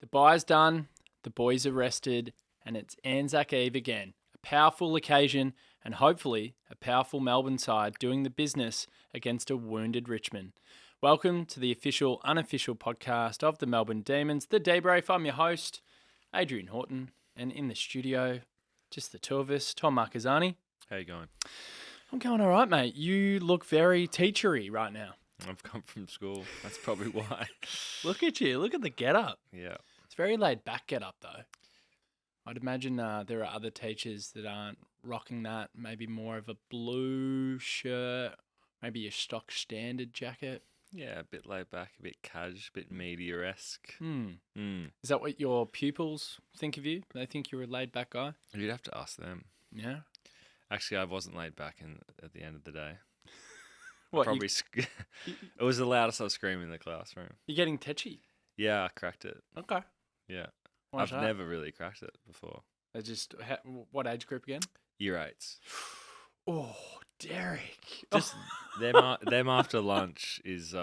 The bye's done, the boys are rested, and it's Anzac Eve again. A powerful occasion and hopefully a powerful Melbourne side doing the business against a wounded Richmond. Welcome to the official, unofficial podcast of the Melbourne Demons, the DeeBrief. I'm your host, Adrian Horton, and in the studio, just the two of us, Tom Marcazzani. How you going? I'm going all right, mate. You look very teachery right now. I've come from school. That's probably why. Look at you. Look at the get-up. Yeah. It's very laid-back get-up, though. I'd imagine there are other teachers that aren't rocking that. Maybe more of a blue shirt, maybe a stock standard jacket. Yeah, a bit laid back, a bit cash, a bit media-esque. Is that what your pupils think of you? They think you're a laid-back guy? You'd have to ask them. Yeah. Actually, I wasn't laid back at the end of the day. What? Probably it was the loudest I was screaming in the classroom. You're getting tetchy? Yeah, I cracked it. Okay. Yeah. Why is I've that? never really cracked it before. What age group again? Year 8s. Oh, Derek. Just them after lunch is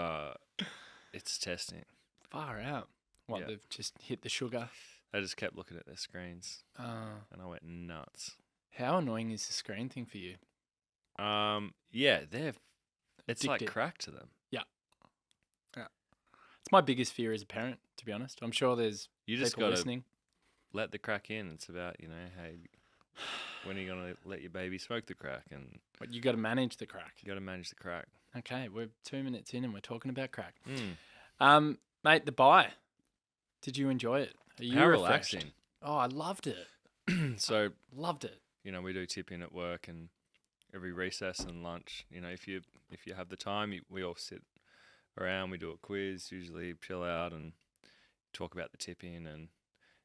it's testing. Far out. What, Yeah. they've just hit the sugar? I just kept looking at their screens and I went nuts. How annoying is the screen thing for you? Yeah, it's like Addictive. crack to them. It's my biggest fear as a parent, to be honest. I'm sure there's You just people got to listening. let the crack in. It's about, hey, when are you going to let your baby smoke the crack? And But you got to manage the crack. you got to manage the crack. Okay, we're 2 minutes in and we're talking about crack. Mm. Mate, the bye. Did you enjoy it? Are you How refreshed? relaxing. Oh, I loved it. So, Loved it. we do tip-in at work and every recess and lunch, if you have the time, we all sit around, we do a quiz, usually chill out and talk about the tip-in. And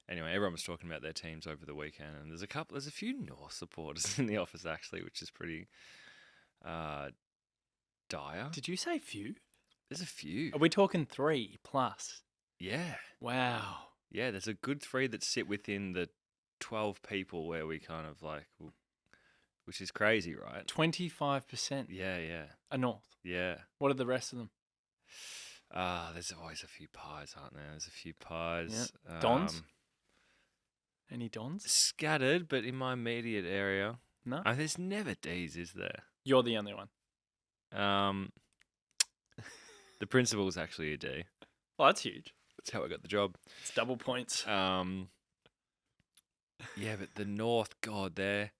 anyway, everyone was talking about their teams over the weekend, and there's a few North supporters in the office actually, which is pretty dire. Did you say few? There's a few. Are we talking 3 plus? Yeah. Wow. Yeah, there's a good 3 that sit within the 12 people where we kind of which is crazy, right? 25% Yeah, yeah, are North. yeah. What are the rest of them? There's always a few pies, aren't there? There's a few pies. Yeah. Dons? Any Dons? Scattered, but in my immediate area. No? There's never D's, is there? You're the only one. The principal's actually a D. Oh, that's huge. That's how I got the job. It's double points. Yeah, but the North, God, I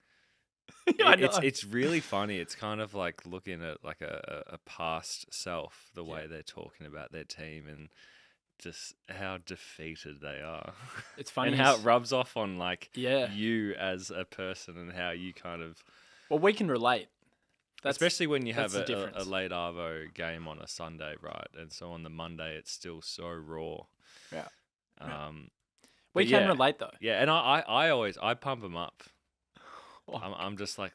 know. it's really funny. It's kind of like looking at like a past self, the way they're talking about their team and just how defeated they are. It's funny. And how it rubs off on Yeah. you as a person and how you kind of... Well, we can relate. Especially when you have that's the a difference. late Arvo game on a Sunday, right? And so on the Monday, it's still so raw. Yeah. But We can yeah. relate, though. Yeah, and I always pump them up. Oh. I'm just like,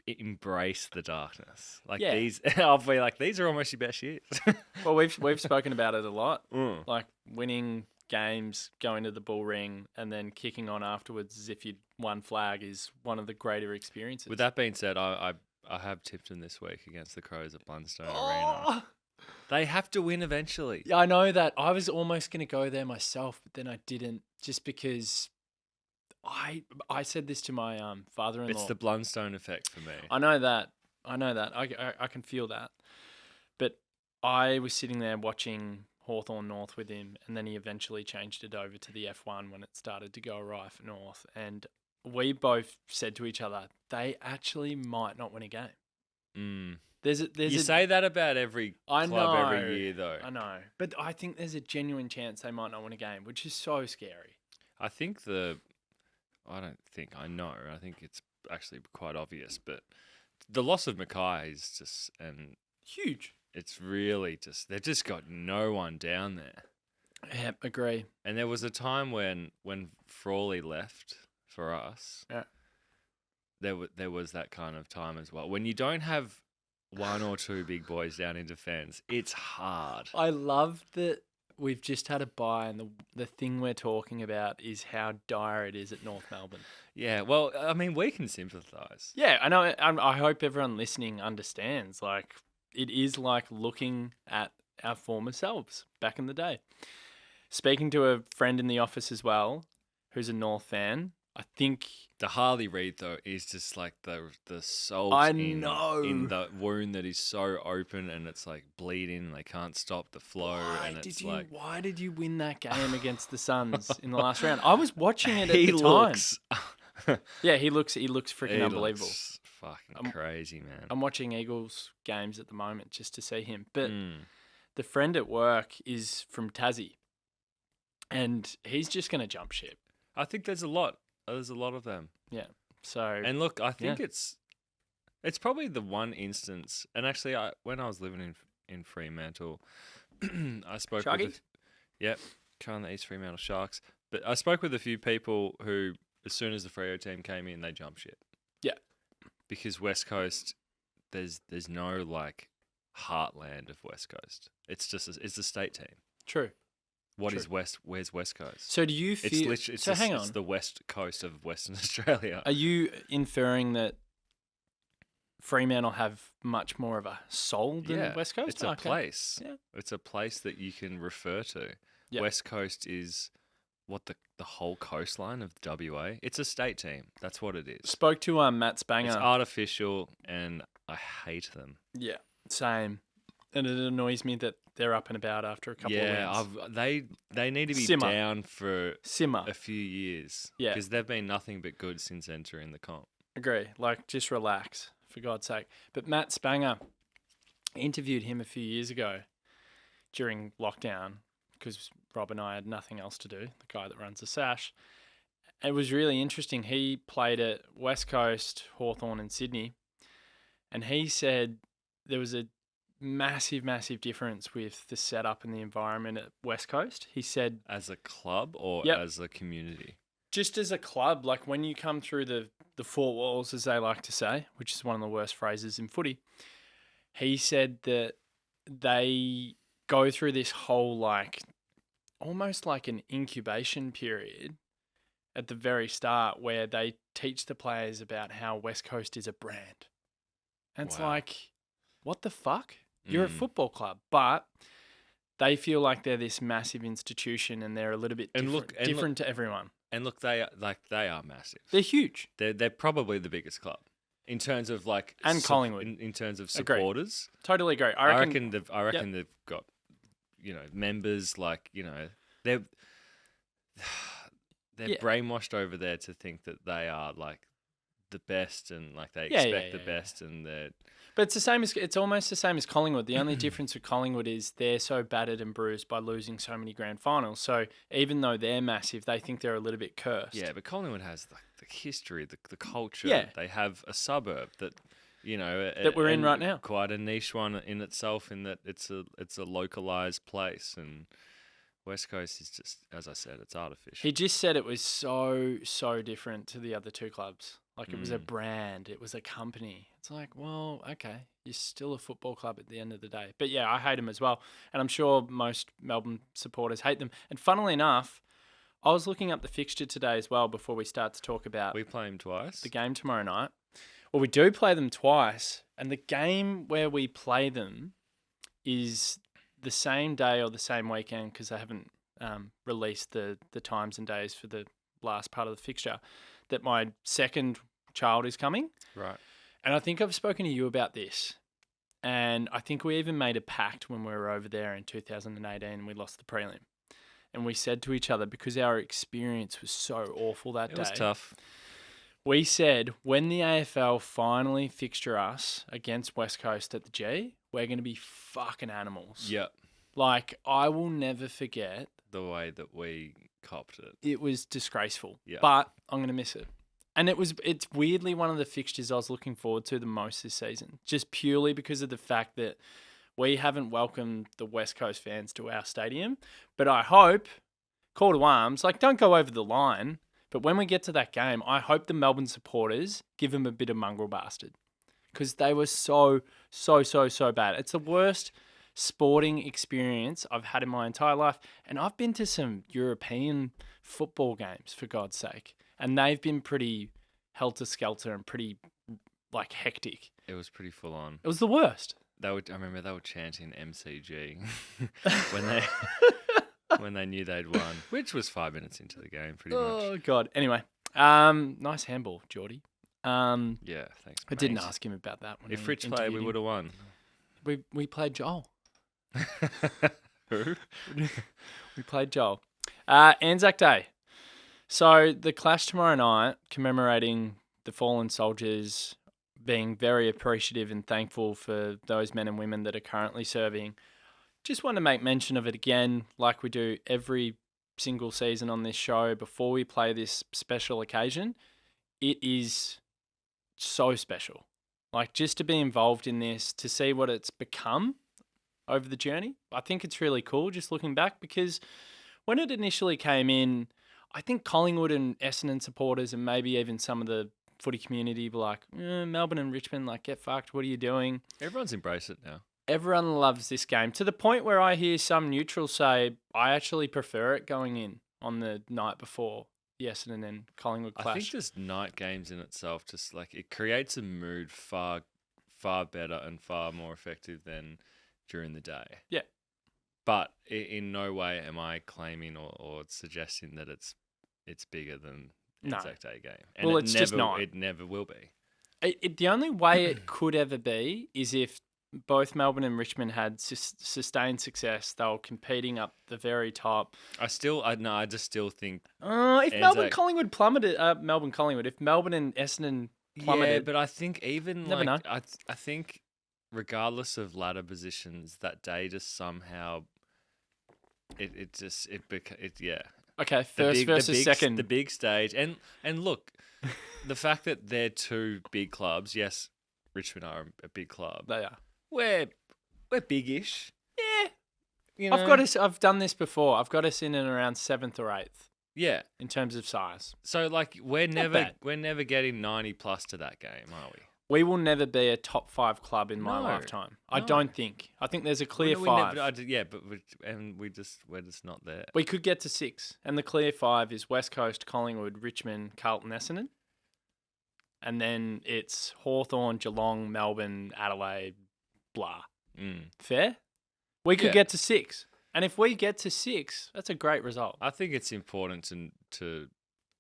embrace the darkness. Like Yeah. these, I'll be like, these are almost your best years. Well, we've spoken about it a lot. Mm. Like winning games, going to the bull ring, and then kicking on afterwards as if you'd won flag is one of the greater experiences. With that being said, I have tipped them this week against the Crows at Blundstone Arena. Oh! They have to win eventually. Yeah, I know that. I was almost going to go there myself, but then I didn't, just because I said this to my father-in-law. It's the Blundstone effect for me. I know that. I can feel that. But I was sitting there watching Hawthorn North with him, and then he eventually changed it over to the F1 when it started to go right for North. And we both said to each other, they actually might not win a game. Mm. You say that about every club every year, though. I know. But I think there's a genuine chance they might not win a game, which is so scary. I know. I think it's actually quite obvious, but the loss of Mackay is just, and Huge. it's really just, they've just got no one down there. Yeah, agree. And there was a time when Frawley left for us. Yeah. There was that kind of time as well. When you don't have one or two big boys down in defence, it's hard. I love that we've just had a bye, and the thing we're talking about is how dire it is at North Melbourne. Yeah, well, I mean, we can sympathise. Yeah, I know. I hope everyone listening understands. Like, it is like looking at our former selves back in the day. Speaking to a friend in the office as well, who's a North fan, I think The Harley Reid though is just like the salt I in know. the wound that is so open and it's like bleeding. They can't stop the flow, and it's like why did you win that game against the Suns in the last round? I was watching it at he the looks. time. Yeah, he looks freaking unbelievable. Looks fucking crazy, man. I'm watching Eagles games at the moment just to see him. But Mm. the friend at work is from Tassie, and he's just going to jump ship. I think there's a lot. There's a lot of them. Yeah. So And look, I think it's probably the one instance. And actually, when I was living in Fremantle, I spoke Sharkies? kind of the East Fremantle Sharks. But I spoke with a few people who, as soon as the Freo team came in, they jumped ship. Yeah. Because West Coast, there's no like heartland of West Coast. It's just it's a state team. true. Where's True. West Coast? So do you feel? It's literally so hang on. it's the west coast of Western Australia. Are you inferring that Fremantle have much more of a soul than West Coast? It's a place. Yeah. It's a place that you can refer to. Yep. West Coast is what the whole coastline of WA. It's a state team. That's what it is. Spoke to Matt Spanger. It's artificial, and I hate them. Yeah, same. And it annoys me that they're up and about after a couple of wins. They need to be Simmer. down for Simmer. a few years. Yeah. Because they've been nothing but good since entering the comp. Agree. Like, just relax, for God's sake. But Matt Spanger, interviewed him a few years ago during lockdown because Rob and I had nothing else to do, the guy that runs the Sash. It was really interesting. He played at West Coast, Hawthorn and Sydney. And he said there was a massive difference with the setup and the environment at West Coast. He said, As a club or Yep. as a community? just as a club, like when you come through the four walls, as they like to say, which is one of the worst phrases in footy, he said that they go through this whole like almost like an incubation period at the very start where they teach the players about how West Coast is a brand. And it's Wow. like, what the fuck? You're a football club, but they feel like they're this massive institution and they're a little bit different to everyone. And look, they are massive. They're huge. They're probably the biggest club in terms of like And Collingwood. in terms of Agree. supporters. Totally agree. I reckon they've got members like they're Yeah. brainwashed over there to think that they are like the best and like they Yeah, expect yeah, the best and they're But it's almost the same as Collingwood. The only difference with Collingwood is they're so battered and bruised by losing so many grand finals. So even though they're massive, they think they're a little bit cursed. yeah. But Collingwood has the history, the culture. Yeah. They have a suburb that That we're in and right now. Quite a niche one in itself, in that it's a localized place, and West Coast is just, as I said, it's artificial. He just said it was so different to the other two clubs. Like it was a brand, it was a company. It's like, well, okay, you're still a football club at the end of the day. But yeah, I hate them as well. And I'm sure most Melbourne supporters hate them. And funnily enough, I was looking up the fixture today as well before we start to talk about We play him twice. the game tomorrow night. Well, we do play them twice. And the game where we play them is the same day or the same weekend because they haven't released the times and days for the last part of the fixture, that my second child is coming. Right. And I think I've spoken to you about this. And I think we even made a pact when we were over there in 2018 and we lost the prelim. And we said to each other, because our experience was so awful that day. It was tough. We said, when the AFL finally fixture us against West Coast at the G, we're going to be fucking animals. Yep. Like, I will never forget. The way that we copped it. It was disgraceful. Yeah. But I'm going to miss it. And it's weirdly one of the fixtures I was looking forward to the most this season, just purely because of the fact that we haven't welcomed the West Coast fans to our stadium. But I hope, call to arms, like don't go over the line. But when we get to that game, I hope the Melbourne supporters give them a bit of mongrel bastard because they were so bad. It's the worst sporting experience I've had in my entire life. And I've been to some European football games, for God's sake. And they've been pretty helter-skelter and pretty, like, hectic. It was pretty full on. It was the worst. I remember they were chanting MCG when they when they knew they'd won, which was 5 minutes into the game, pretty much. Oh, God. Anyway, nice handball, Geordie. Yeah, thanks, I didn't mate. ask him about that. When If we Rich played, interviewed we him. would have won. We played Joel. Who? We played Joel. Anzac Day. So the clash tomorrow night, commemorating the fallen soldiers, being very appreciative and thankful for those men and women that are currently serving. Just want to make mention of it again, like we do every single season on this show before we play this special occasion. It is so special. Like, just to be involved in this, to see what it's become over the journey. I think it's really cool just looking back, because when it initially came in, I think Collingwood and Essendon supporters and maybe even some of the footy community were like, Melbourne and Richmond, like, get fucked. What are you doing? Everyone's embraced it now. Everyone loves this game, to the point where I hear some neutrals say, I actually prefer it going in on the night before the Essendon and Collingwood clash. I think just night games in itself, just like it creates a mood far better and far more effective than during the day. Yeah. But in no way am I claiming or suggesting that it's bigger than Anzac Day game. And well, it's just not. It never will be. The only way it could ever be is if both Melbourne and Richmond had sustained success. They were competing up the very top. I just still think. If Melbourne Collingwood plummeted, Melbourne Collingwood. If Melbourne and Essendon plummeted, yeah, but I think even never know. I think regardless of ladder positions, that day just somehow it yeah. Okay, first versus second. The big stage. And look, the fact that they're two big clubs, yes, Richmond are a big club. They are. We're big-ish. Yeah. You know? I've done this before. I've got us in and around 7th or 8th. Yeah. In terms of size. So like we're Not never bad. getting 90 plus to that game, are we? We will never be a top 5 club in my No. lifetime. I No. don't think. I think there's a clear We 5. we're just not there. We could get to 6. And the clear 5 is West Coast, Collingwood, Richmond, Carlton, Essendon. And then it's Hawthorn, Geelong, Melbourne, Adelaide, blah. Fair? We could get to 6. And if we get to 6, that's a great result. I think it's important to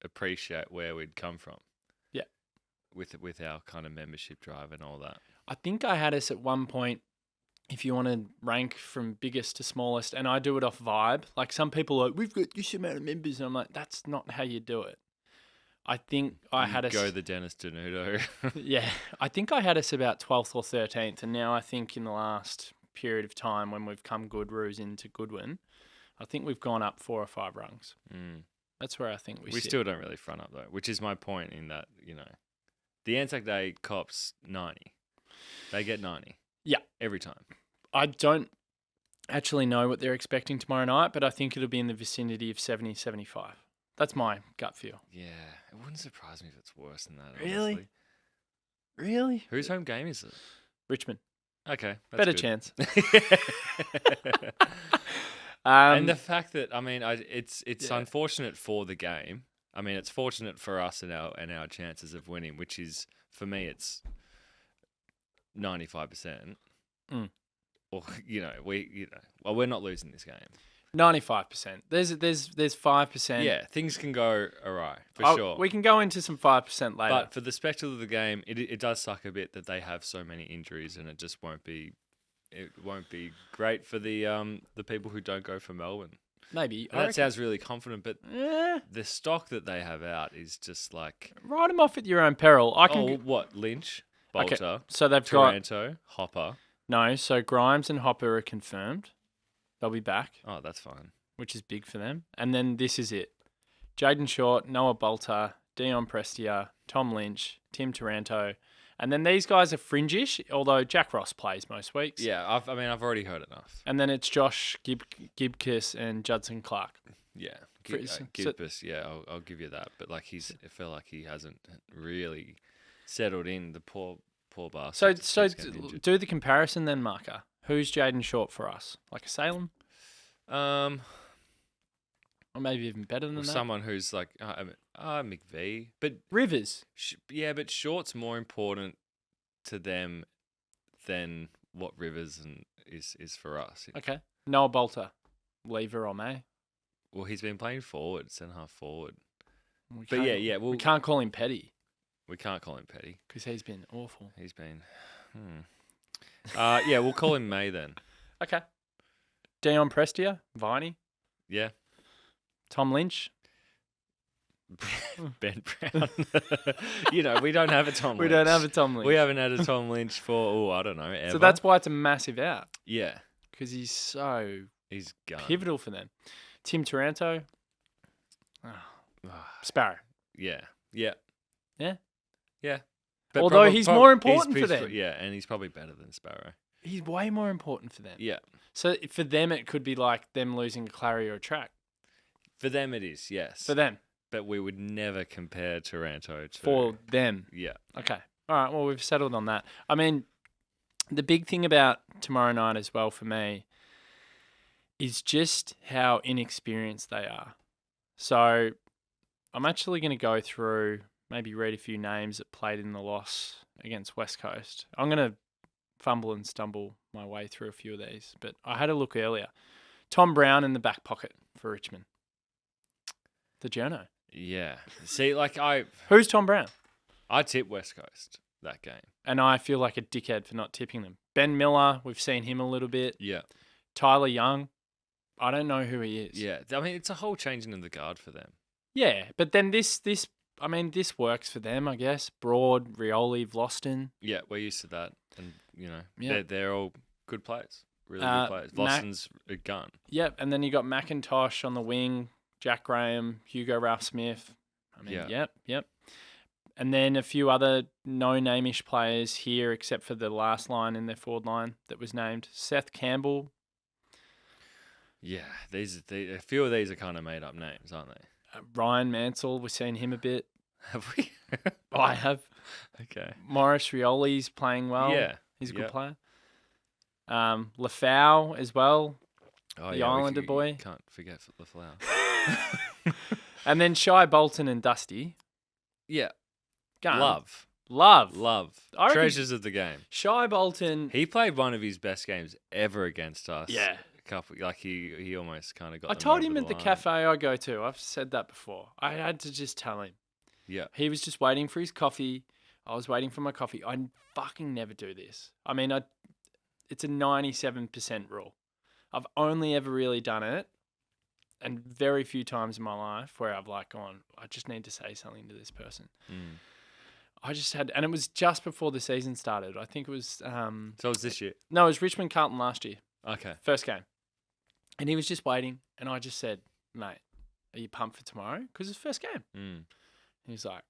appreciate where we'd come from. Yeah. With our kind of membership drive and all that. I think I had us at one point, if you want to rank from biggest to smallest, and I do it off vibe. Like some people are like, we've got this amount of members. And I'm like, that's not how you do it. I think I had us... Go the Dennis Denudo. Yeah. I think I had us about 12th or 13th. And now I think in the last period of time when we've come good roos into Goodwin, I think we've gone up 4 or 5 rungs. That's where I think we sit. Still don't really front up though, which is my point in that, the Anzac Day cops 90. They get 90. Yeah. Every time. I don't actually know what they're expecting tomorrow night, but I think it'll be in the vicinity of 70, 75. That's my gut feel. Yeah. It wouldn't surprise me if it's worse than that, Really? honestly. Really? Whose home game is it? Richmond. Okay. That's Better good. chance. And the fact that, it's Yeah. unfortunate for the game. I mean, it's fortunate for us and our chances of winning, which is, for me, it's 95%. Or we're not losing this game. 95%. There's 5%. Yeah, things can go awry for sure. We can go into some 5% later. But for the spectacle of the game, it does suck a bit that they have so many injuries, and it just won't be great for the people who don't go for Melbourne. Maybe. And that sounds really confident, but the stock that they have out is just like... Write them off at your own peril. What? Lynch, Bolter, Okay, so they've Taranto, Hopper. No, so Grimes and Hopper are confirmed. They'll be back. Oh, that's fine. Which is big for them. And then this is it. Jaden Short, Noah Bolter, Dion Prestia, Tom Lynch, Tim Taranto. And then these guys are fringish, although Jack Ross plays most weeks. Yeah, I've already heard enough. And then it's Josh Gibkiss and Judson Clark. Yeah, So- Gibbs, yeah, I'll give you that. But like I feel like he hasn't really settled in. The poor bastard. So do the comparison then, Marca. Who's Jaden Short for us? Like a Salem? Or maybe even better than that? Someone who's like McVee, but Rivers. But Short's more important to them than what Rivers is for us. Okay. Noah Bolter. Lever or May? Well, he's been playing forward, centre half forward. We But can't- yeah. Well, we can't call him Petty we can't call him Petty. because he's been awful. He's been. Yeah, we'll call him May then. Okay. Dion Prestia, Viney, Yeah. Tom Lynch. Ben Brown. We don't have a Tom Lynch. We don't have a Tom Lynch. We haven't had a Tom Lynch for, I don't know, ever. So that's why it's a massive out Yeah. because he's so He's gone. pivotal for them. Tim Taranto, Sparrow. Yeah. Yeah. Yeah? Yeah. Although he's more important for them. Yeah, and he's probably better than Sparrow. He's way more important for them. Yeah. So for them, it could be like them losing a Clary or a track. For them it is, yes. For them. But we would never compare Taranto to... For them. Yeah. Okay. All right. Well, we've settled on that. I mean, the big thing about tomorrow night as well for me is just how inexperienced they are. So I'm actually going to go through, maybe read a few names that played in the loss against West Coast. I'm going to fumble and stumble my way through a few of these, but I had a look earlier. Tom Brown in the back pocket for Richmond. The journo. Yeah. See, Who's Tom Brown? I tip West Coast that game. And I feel like a dickhead for not tipping them. Ben Miller, we've seen him a little bit. Yeah. Tyler Young, I don't know who he is. Yeah. I mean, it's a whole changing of the guard for them. Yeah, but then this works for them, I guess. Broad, Rioli, Vlosten. Yeah, we're used to that. And, Yeah. they're all good players. Really good players. Vlosten's a gun. Yep, and then you got McIntosh on the wing, Jack Graham, Hugo Ralph Smith. Yeah. Yep. And then a few other no-name-ish players here, except for the last line in their forward line that was named. Seth Campbell. Yeah, a few of these are kind of made-up names, aren't they? Ryan Mansell, we've seen him a bit. Have we? I have. Okay. Maurice Rioli's playing well. Yeah. He's a good player. Lafau as well. Oh, The yeah, Islander boy. Can't forget Laflau. And then Shai Bolton and Dusty. Yeah. Gun. Love. I reckon- Treasures of the game. Shai Bolton. He played one of his best games ever against us. Yeah. He almost kind of got I them told over him the at the line. cafe I go to. I've said that before. I had to just tell him. Yeah. He was just waiting for his coffee. I was waiting for my coffee. I fucking never do this. I mean, it's a 97% rule. I've only ever really done it, and very few times in my life where I've gone, I just need to say something to this person. Mm. I just had, and it was just before the season started. I think it was. So it was this year? No, it was Richmond Carlton last year. Okay. First game. And he was just waiting, and I just said, mate, are you pumped for tomorrow? Because it's the first game. Mm. He was like,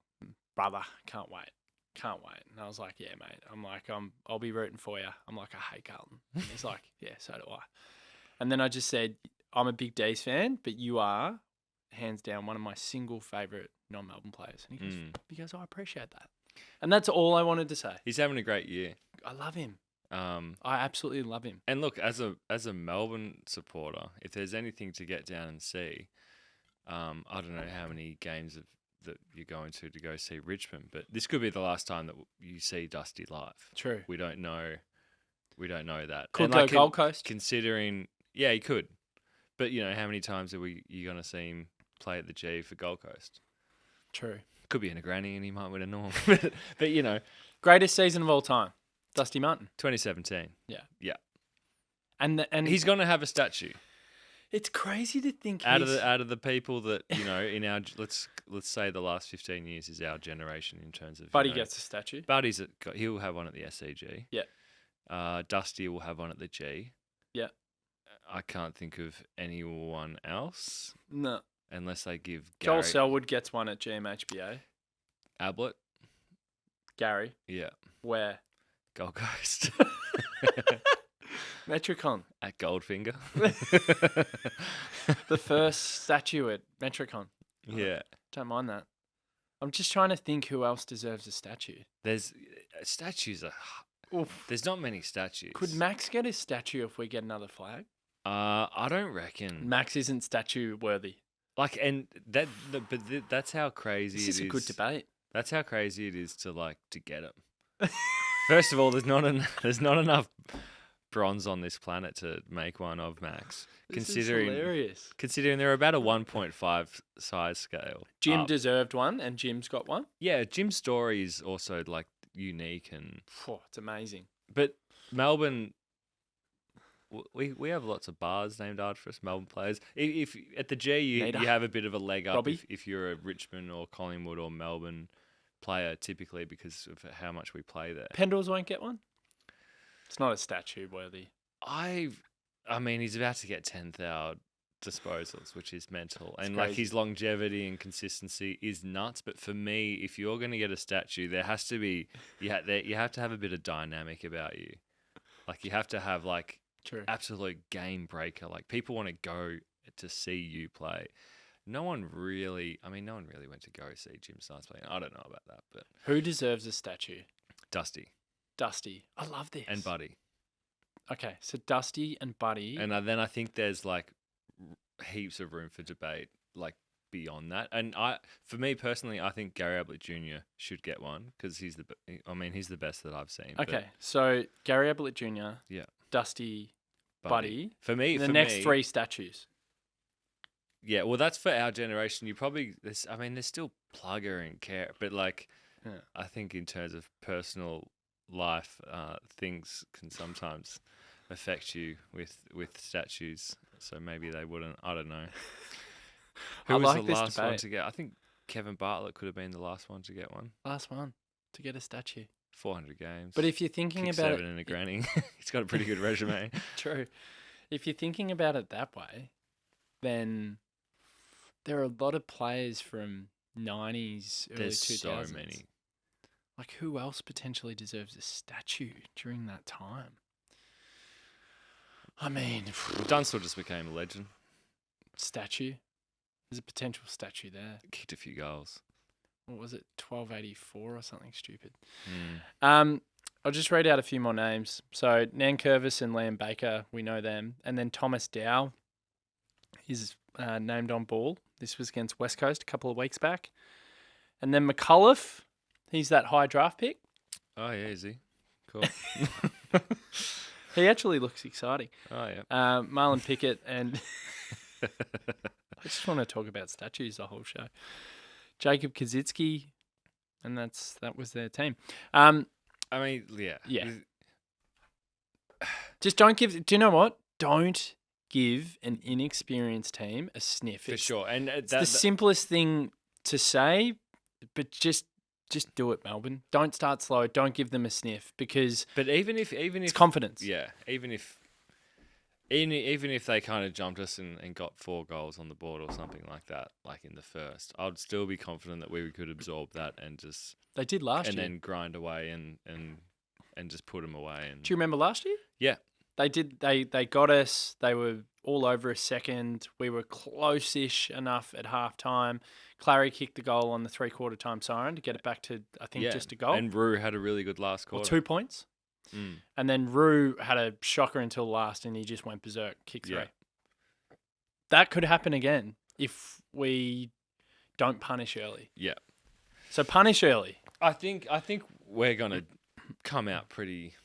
brother, can't wait. And I was like, yeah, mate. I'm like, I'll be rooting for you. I'm like, I hate Carlton. And he's like, yeah, so do I. And then I just said, I'm a big D's fan, but you are, hands down, one of my single favourite non-Melbourne players. And he goes, I appreciate that. And that's all I wanted to say. He's having a great year. I love him. I absolutely love him. And look, as a Melbourne supporter, if there's anything to get down and see, I don't know how many games that you're going to go see Richmond, but this could be the last time that you see Dusty live. True. We don't know that. Could go Gold Coast. Considering, yeah, he could. But, how many times are you going to see him play at the G for Gold Coast? True. Could be in a granny and he might win a Norm. but Greatest season of all time. Dusty Martin. 2017. Yeah. Yeah. And he's going to have a statue. It's crazy to think out of the people that, in our, let's say the last 15 years is our generation in terms of Buddy gets a statue. Buddy's he'll have one at the SCG. Yeah. Dusty will have one at the G. Yeah. I can't think of anyone else. No. Unless they give Joel Selwood gets one at GMHBA. Ablett. Gary. Yeah. Where? Gold Coast. Metricon. At Goldfinger. The first statue at Metricon. Yeah. Don't mind that. I'm just trying to think who else deserves a statue. There's statues. There's not many statues. Could Max get a statue if we get another flag? I don't reckon. Max isn't statue worthy. That's how crazy it is. This is a good debate. That's how crazy it is to get him. First of all, there's not enough bronze on this planet to make one of, Max. This is hilarious. Considering they're about a 1.5 size scale. Jim up. deserved one, and Jim's got one. Yeah, Jim's story is also like unique and. It's amazing. But Melbourne, we have lots of bars named after us, Melbourne players. If at the G you have a bit of a leg up if you're a Richmond or Collingwood or Melbourne player, typically because of how much we play there. Pendles won't get one. It's not a statue worthy. I mean, he's about to get 10,000 disposals, which is mental, and crazy. like his longevity and consistency is nuts. But for me, if you're going to get a statue, there has to be you have to have a bit of dynamic about you. Like you have to have like True. Absolute game breaker. Like people want to go to see you play. No one really went to go see Jim Science play. I don't know about that, but who deserves a statue? Dusty. I love this. And Buddy. Okay, so Dusty and Buddy. And then I think there's like heaps of room for debate, like beyond that. And for me personally, I think Gary Ablett Jr. should get one because he's the best that I've seen. Okay, so Gary Ablett Jr. Yeah. Dusty, Buddy. For me, the next three statues. Yeah, well, that's for our generation. There's still Plugger and Care, but like, I think in terms of personal life, things can sometimes affect you with statues. So maybe they wouldn't. I don't know. Who was the last one to get? I think Kevin Bartlett could have been the last one to get one. Last one to get a statue. 400 games. But if you're thinking about it, 7 in a granny. He's got a pretty good resume. True. If you're thinking about it that way, then there are a lot of players from 90s, early 2000s. There's so many. Like, who else potentially deserves a statue during that time? I mean... Dunstall just became a legend. Statue? There's a potential statue there. Kicked a few goals. What was it? 1284 or something stupid. I'll just read out a few more names. So, Nankervis and Liam Baker, we know them. And then Thomas Dow is named on ball. This was against West Coast a couple of weeks back. And then McCullough, he's that high draft pick. Oh, yeah, is he? Cool. He actually looks exciting. Oh, yeah. Marlon Pickett and... I just want to talk about statues the whole show. Jacob Kaczynski, and that was their team. Yeah. Yeah. Just don't give... Do you know what? Don't give an inexperienced team a sniff. For sure. And it's the simplest thing to say, but just do it, Melbourne. Don't start slow. Don't give them a sniff because... But even if it's confidence. Yeah. Even if they kind of jumped us and got 4 goals on the board or something like that, like in the first, I'd still be confident that we could absorb that and just... They did last year. And then grind away and just put them away. And do you remember last year? Yeah. They did. They got us. They were all over a second. We were close-ish enough at halftime. Clary kicked the goal on the 3/4 time siren to get it back to, I think, just a goal. And Rue had a really good last quarter. 2 points. And then Rue had a shocker until last, and he just went berserk, kick 3. Yeah. That could happen again if we don't punish early. Yeah. So punish early. I think we're gonna come out pretty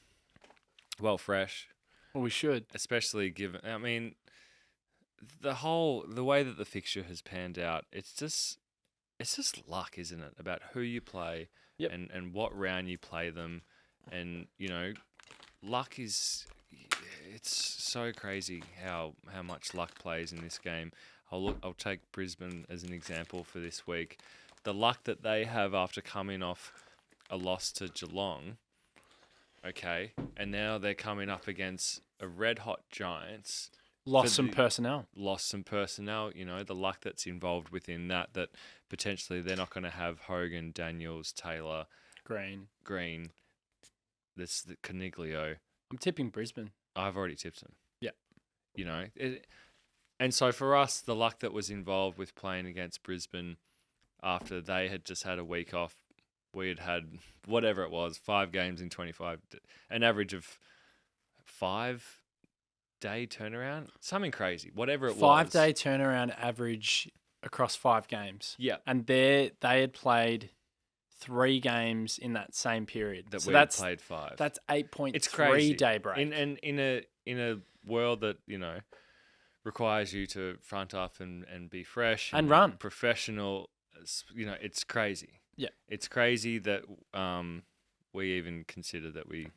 well fresh. Well, we should, especially given. I mean, the way that the fixture has panned out. It's just luck, isn't it? About who you play and what round you play them. And, luck is... It's so crazy how much luck plays in this game. I'll take Brisbane as an example for this week. The luck that they have after coming off a loss to Geelong, okay, and now they're coming up against a red-hot Giants. Lost some personnel. The luck that's involved within that potentially they're not going to have Hogan, Daniels, Taylor, Green. This the Caniglio. I'm tipping Brisbane. I've already tipped them. Yeah. And so for us, the luck that was involved with playing against Brisbane after they had just had a week off, we had whatever it was, 5 games in 25, an average of 5-day turnaround, something crazy, whatever it was. 5-day turnaround average across 5 games. Yeah. And they had played 3 games in that same period. That so we that's played 5. That's 8.3 It's crazy. day break. In a world that, you know, requires you to front up and be fresh and run professional, you know, it's crazy. Yeah. It's crazy that we even considered that we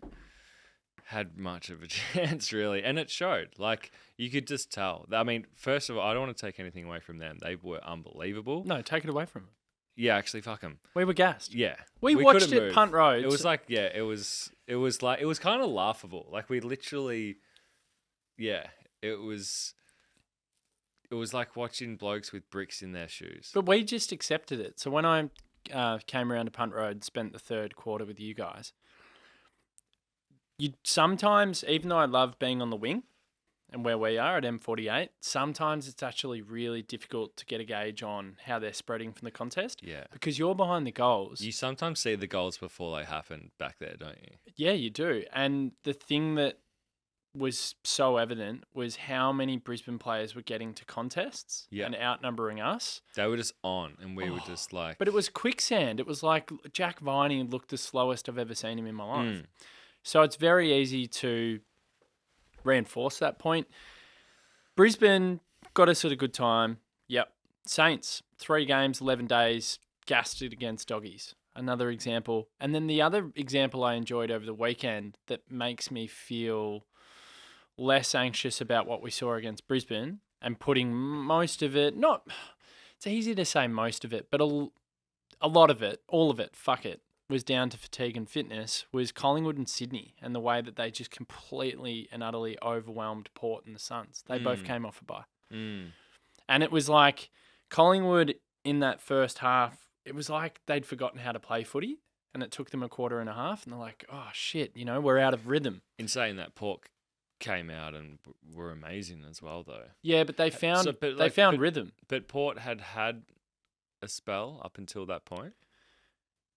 had much of a chance, really. And it showed. Like, you could just tell. I mean, first of all, I don't want to take anything away from them. They were unbelievable. No, take it away from them. Yeah, actually, fuck them. We were gassed. Yeah. We watched couldn't it move. punt roads. It was like, yeah, it was kind of laughable. Like, we literally, yeah, it was like watching blokes with bricks in their shoes. But we just accepted it. So when I came around to punt road, spent the third quarter with you guys, you sometimes, even though I love being on the wing and where we are at M48, sometimes it's actually really difficult to get a gauge on how they're spreading from the contest. Yeah. Because you're behind the goals. You sometimes see the goals before they happen back there, don't you? Yeah, you do. And the thing that was so evident was how many Brisbane players were getting to contests and outnumbering us. They were just on, and we were just like... But it was quicksand. It was like Jack Viney looked the slowest I've ever seen him in my life. So it's very easy to reinforce that point. Brisbane got us at a good time. Yep. Saints, 3 games, 11 days, gassed it against Doggies. Another example. And then the other example I enjoyed over the weekend that makes me feel less anxious about what we saw against Brisbane and putting most of it, it's easy to say most of it, but a lot of it, all of it, fuck it, was down to fatigue and fitness, was Collingwood and Sydney and the way that they just completely and utterly overwhelmed Port and the Suns. They both came off a bye. And it was like Collingwood in that first half, it was like they'd forgotten how to play footy and it took them a quarter and a half and they're like, oh shit, you know, we're out of rhythm. In saying that, Port came out and were amazing as well, though. Yeah, but they found rhythm. But Port had a spell up until that point?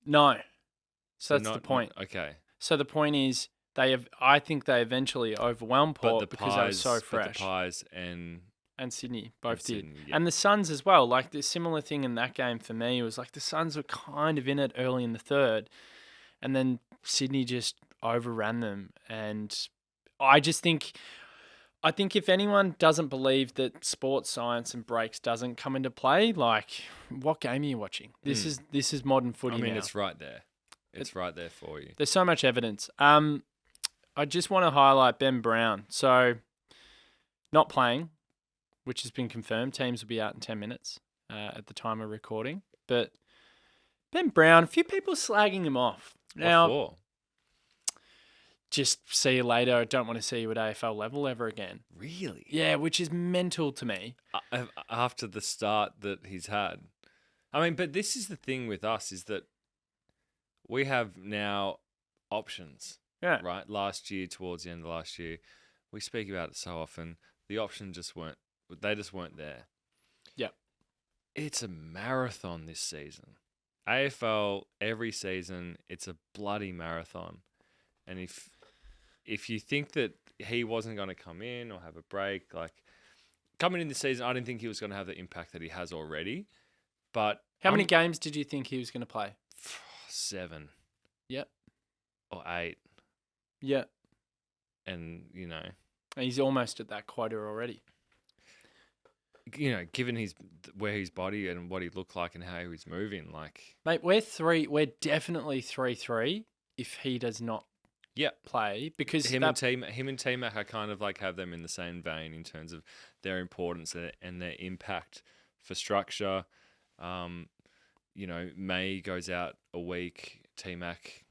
No. So that's the point. Okay. So the point is I think they eventually overwhelmed Port because they were so fresh. But the Pies and Sydney both did. Sydney, yeah. And the Suns as well. Like the similar thing in that game for me was like the Suns were kind of in it early in the third and then Sydney just overran them. And I think if anyone doesn't believe that sports science and breaks doesn't come into play, like what game are you watching? This is modern footy. I mean, it's right there. It's right there for you. There's so much evidence. I just want to highlight Ben Brown. So not playing, which has been confirmed. Teams will be out in 10 minutes at the time of recording. But Ben Brown, a few people slagging him off. Now, what for? Just see you later. I don't want to see you at AFL level ever again. Really? Yeah, which is mental to me. After the start that he's had. I mean, but this is the thing with us is that we have now options. Yeah. Right? Towards the end of last year, we speak about it so often. The options just weren't there. Yep. It's a marathon this season. AFL, every season, it's a bloody marathon. And if you think that he wasn't going to come in or have a break, like coming in this season, I didn't think he was going to have the impact that he has already. But how many games did you think he was going to play? 7. Yep. Or 8. Yep. And, you know. He's almost at that quota already. You know, given where his body and what he looked like and how he was moving, like... Mate, we're definitely 3-3 if he does not play. Because him and T-Mac, I kind of like have them in the same vein in terms of their importance and their impact for structure. You know, May goes out a week. T-Mac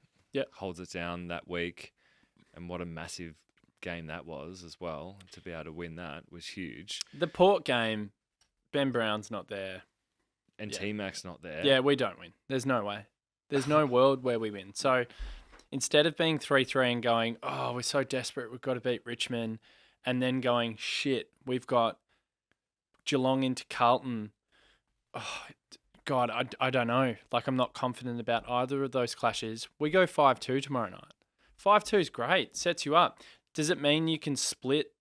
holds it down that week. And what a massive game that was as well. To be able to win that was huge. The Port game, Ben Brown's not there. And T-Mac's not there. Yeah, we don't win. There's no way. There's no world where we win. So instead of being 3-3 and going, oh, we're so desperate, we've got to beat Richmond, and then going, shit, we've got Geelong into Carlton. Oh, God, I don't know. Like, I'm not confident about either of those clashes. We go 5-2 tomorrow night. 5-2 is great. Sets you up. Does it mean you can split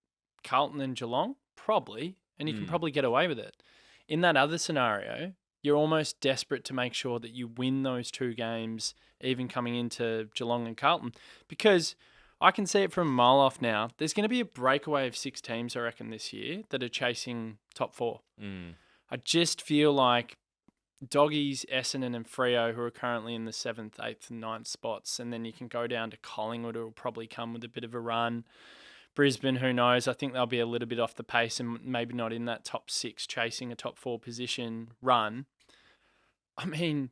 Carlton and Geelong? Probably. And you can probably get away with it. In that other scenario, you're almost desperate to make sure that you win those 2 games, even coming into Geelong and Carlton, because I can see it from a mile off now. There's going to be a breakaway of 6 teams, I reckon, this year that are chasing top 4. I just feel like Doggies, Essendon and Freo, who are currently in the 7th, 8th and 9th spots, and then you can go down to Collingwood, who will probably come with a bit of a run. Brisbane, who knows? I think they'll be a little bit off the pace and maybe not in that top 6 chasing a top 4 position run. I mean,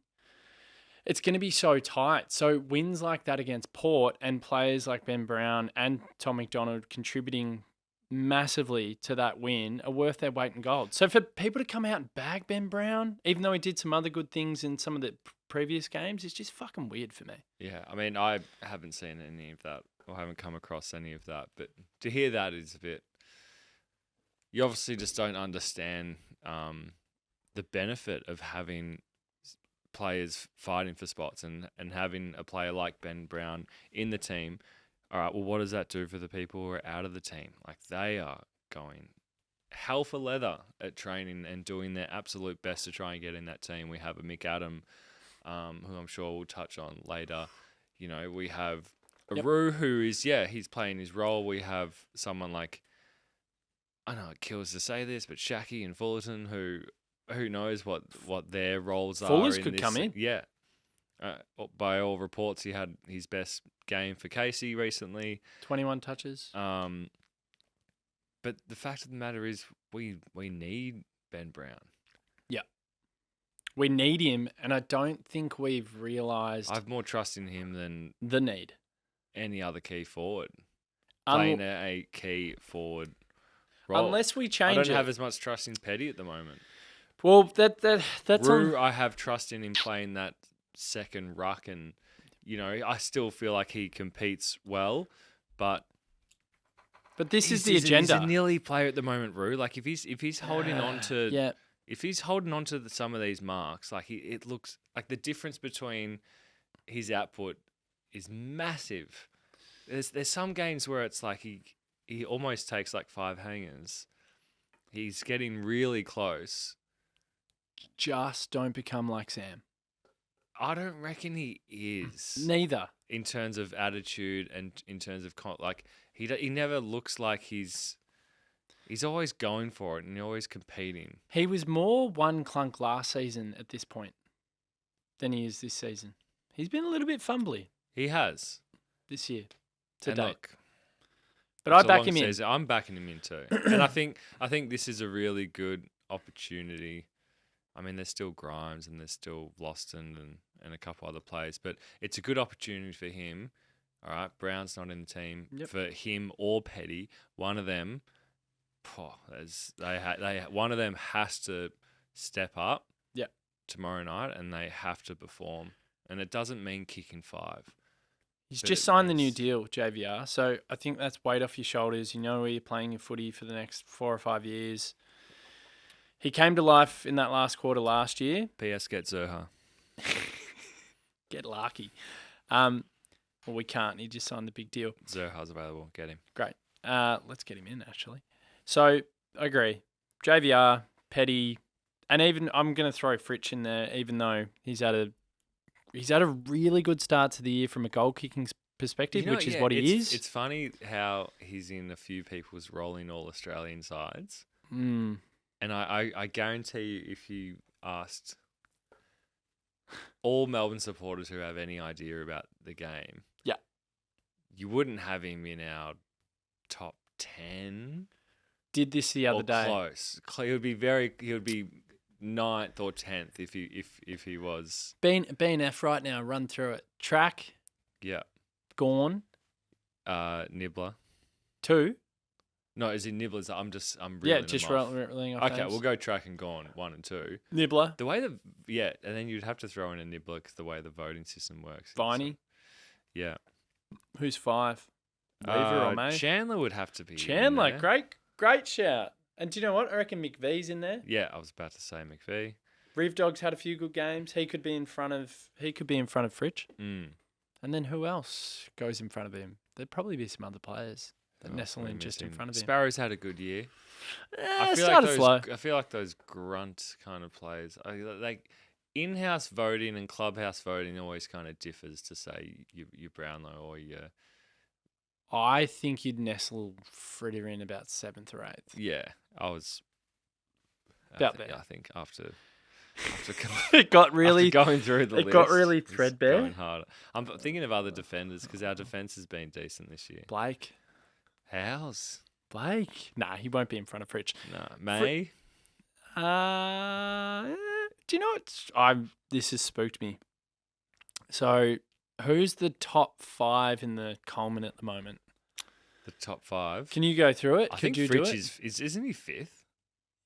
it's going to be so tight. So wins like that against Port and players like Ben Brown and Tom McDonald contributing massively to that win are worth their weight in gold. So for people to come out and bag Ben Brown, even though he did some other good things in some of the previous games, it's just fucking weird for me. Yeah, I mean, I haven't seen any of that or haven't come across any of that, but to hear that is a bit... You obviously just don't understand the benefit of having players fighting for spots and having a player like Ben Brown in the team. All right, well, what does that do for the people who are out of the team? Like, they are going hell for leather at training and doing their absolute best to try and get in that team. We have a Mick Adam, who I'm sure we'll touch on later. You know, we have Aru, who is, he's playing his role. We have someone like, I know it kills to say this, but Shaki and Fullerton, who knows what their roles are. Fullers could come in. Yeah. By all reports, he had his best game for Casey recently. 21 touches. But the fact of the matter is we need Ben Brown. Yeah. We need him, and I don't think we've realised... I have more trust in him than... the need. Any other key forward. Playing a key forward role. Unless we change it. I don't have as much trust in Petty at the moment. Well, that's Rue, I have trust in him playing that second ruck, and you know, I still feel like he competes well, but this is the agenda. He's a nearly player at the moment, Rue. Like if he's holding on to if he's holding on to some of these marks, like it looks like the difference between his output is massive. There's some games where it's like he almost takes like 5 hangers. He's getting really close. Just don't become like Sam. I don't reckon he is. Neither. In terms of attitude and in terms of he never looks like he's always going for it and always competing. He was more one clunk last season at this point than he is this season. He's been a little bit fumbly. He has this year to date. Look, but I back him in. I'm backing him in too, and I think this is a really good opportunity. I mean, there's still Grimes and there's still Loston and a couple other players, but it's a good opportunity for him. All right, Brown's not in the team. Yep. For him or Petty, one of them, one of them has to step up. Yep. Tomorrow night, and they have to perform, and it doesn't mean kicking 5. He's just signed the new deal, JVR. So I think that's weight off your shoulders. You know where you're playing your footy for the next 4 or 5 years. He came to life in that last quarter last year. PS, get Zerha. Get lucky. Well, we can't. He just signed the big deal. Zerha's available. Get him. Great. Let's get him in, actually. So, I agree. JVR, Petty, and even I'm going to throw Fritsch in there, even though he's had a really good start to the year from a goal-kicking perspective, which is what he is. It's funny how he's in a few people's rolling all-Australian sides. Mm. And I guarantee you, if you asked all Melbourne supporters who have any idea about the game, you wouldn't have him in our top 10. Did this the other day. Close. He would be 9th or 10th if he was. BNF right now, run through it. Track. Yeah. Gorn. Nibbler. 2. No, is it Nibblers? I'm reeling reeling off. Okay, names. we'll go Track and Gorn 1 and 2. Nibbler. The way and then you'd have to throw in a Nibbler because the way the voting system works. Viney. So, yeah. Who's 5? Weaver or May? Chandler would have to be. Chandler, in there. great shout. And do you know what? I reckon McVee's in there. Yeah, I was about to say McVee. Reeve Dog's had a few good games. He could be in front of Fritsch. Mm. And then who else goes in front of him? There'd probably be some other players. nestling just in front of him. Sparrow's had a good year. Slow. I feel like those grunt kind of players, like in-house voting and clubhouse voting always kind of differs to say you Brownlow or you. I think you'd nestle Fritter in about 7th or 8th. Yeah, I was about there. I think after It got really after going through the list, it got really it's threadbare. going harder. I'm thinking of other defenders because our defense has been decent this year. Blake. How's Blake? Nah, he won't be in front of Fritch. No, May. Do you know what? This has spooked me. So, who's the top 5 in the Coleman at the moment? The top 5. Can you go through it? I Could think you Fritch do it? isn't he 5th?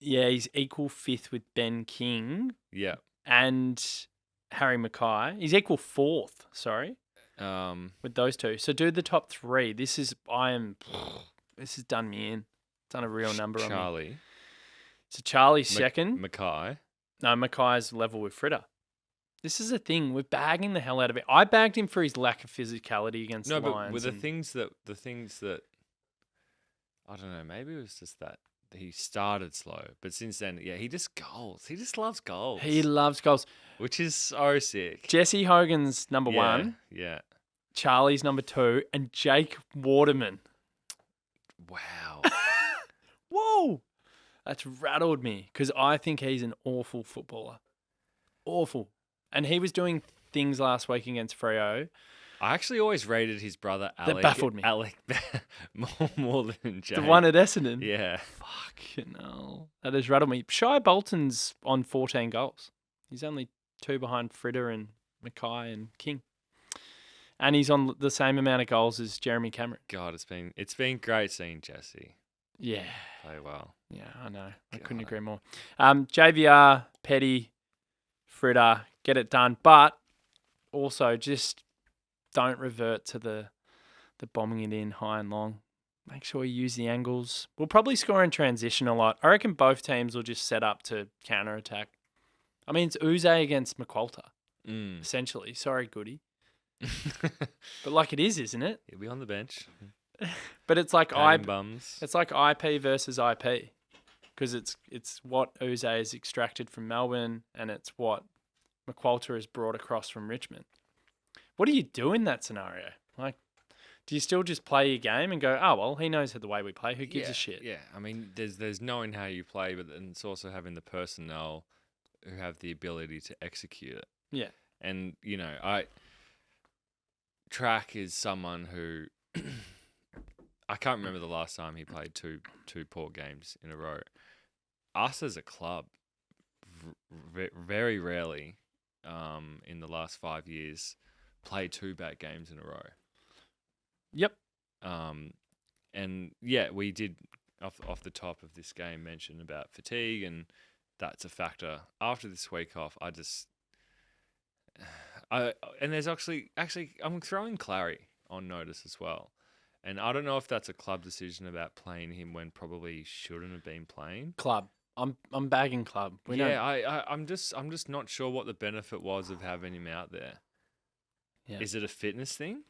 Yeah, he's equal 5th with Ben King Yeah. and Harry Mackay. He's equal 4th. Sorry, with those two. So do the top 3. This has done me in. Done a real number on me. Charlie. So Charlie's second. Mackay. No, Mackay's level with Fritter. This is a thing. We're bagging the hell out of it. I bagged him for his lack of physicality against the Lions. No, but with the things that I don't know, maybe it was just that he started slow, but since then, yeah, he just goals. He just loves goals. He loves goals. Which is so sick. Jesse Hogan's number 1. Yeah. Charlie's number 2. And Jake Waterman. Wow. Whoa. That's rattled me because I think he's an awful footballer. Awful. And he was doing things last week against Freo. I actually always rated his brother Alec. That baffled me. Alec more than Jake. The one at Essendon. Yeah. Fucking hell. That has rattled me. Shai Bolton's on 14 goals. He's only 2 behind Fritter and Mackay and King. And he's on the same amount of goals as Jeremy Cameron. God, it's been great seeing Jesse. Yeah. Play well. Yeah, I know. I God. couldn't agree more. JVR, Petty, Fritter, get it done. But also just don't revert to the bombing it in high and long. Make sure you use the angles. We'll probably score in transition a lot. I reckon both teams will just set up to counter-attack. I mean, it's Uze against McQualter, essentially. Sorry, Goody. But like it is, isn't it? He'll be on the bench. But it's like bums. It's like IP versus IP, because it's what Uze has extracted from Melbourne, and it's what McQualter has brought across from Richmond. What do you do in that scenario? Like, do you still just play your game and go, oh well, he knows the way we play. Who gives a shit? Yeah, I mean, there's knowing how you play, but then it's also having the personnel who have the ability to execute it. Yeah, and Track is someone who I can't remember the last time he played two poor games in a row. Us as a club, very rarely, in the last 5 years, play 2 bad games in a row. Yep. And yeah, we did off the top of this game mention about fatigue, and that's a factor. After this week off, and there's actually I'm throwing Clary on notice as well. And I don't know if that's a club decision about playing him when probably he shouldn't have been playing. Club. I'm bagging club. I'm just not sure what the benefit was of having him out there. Yeah. Is it a fitness thing?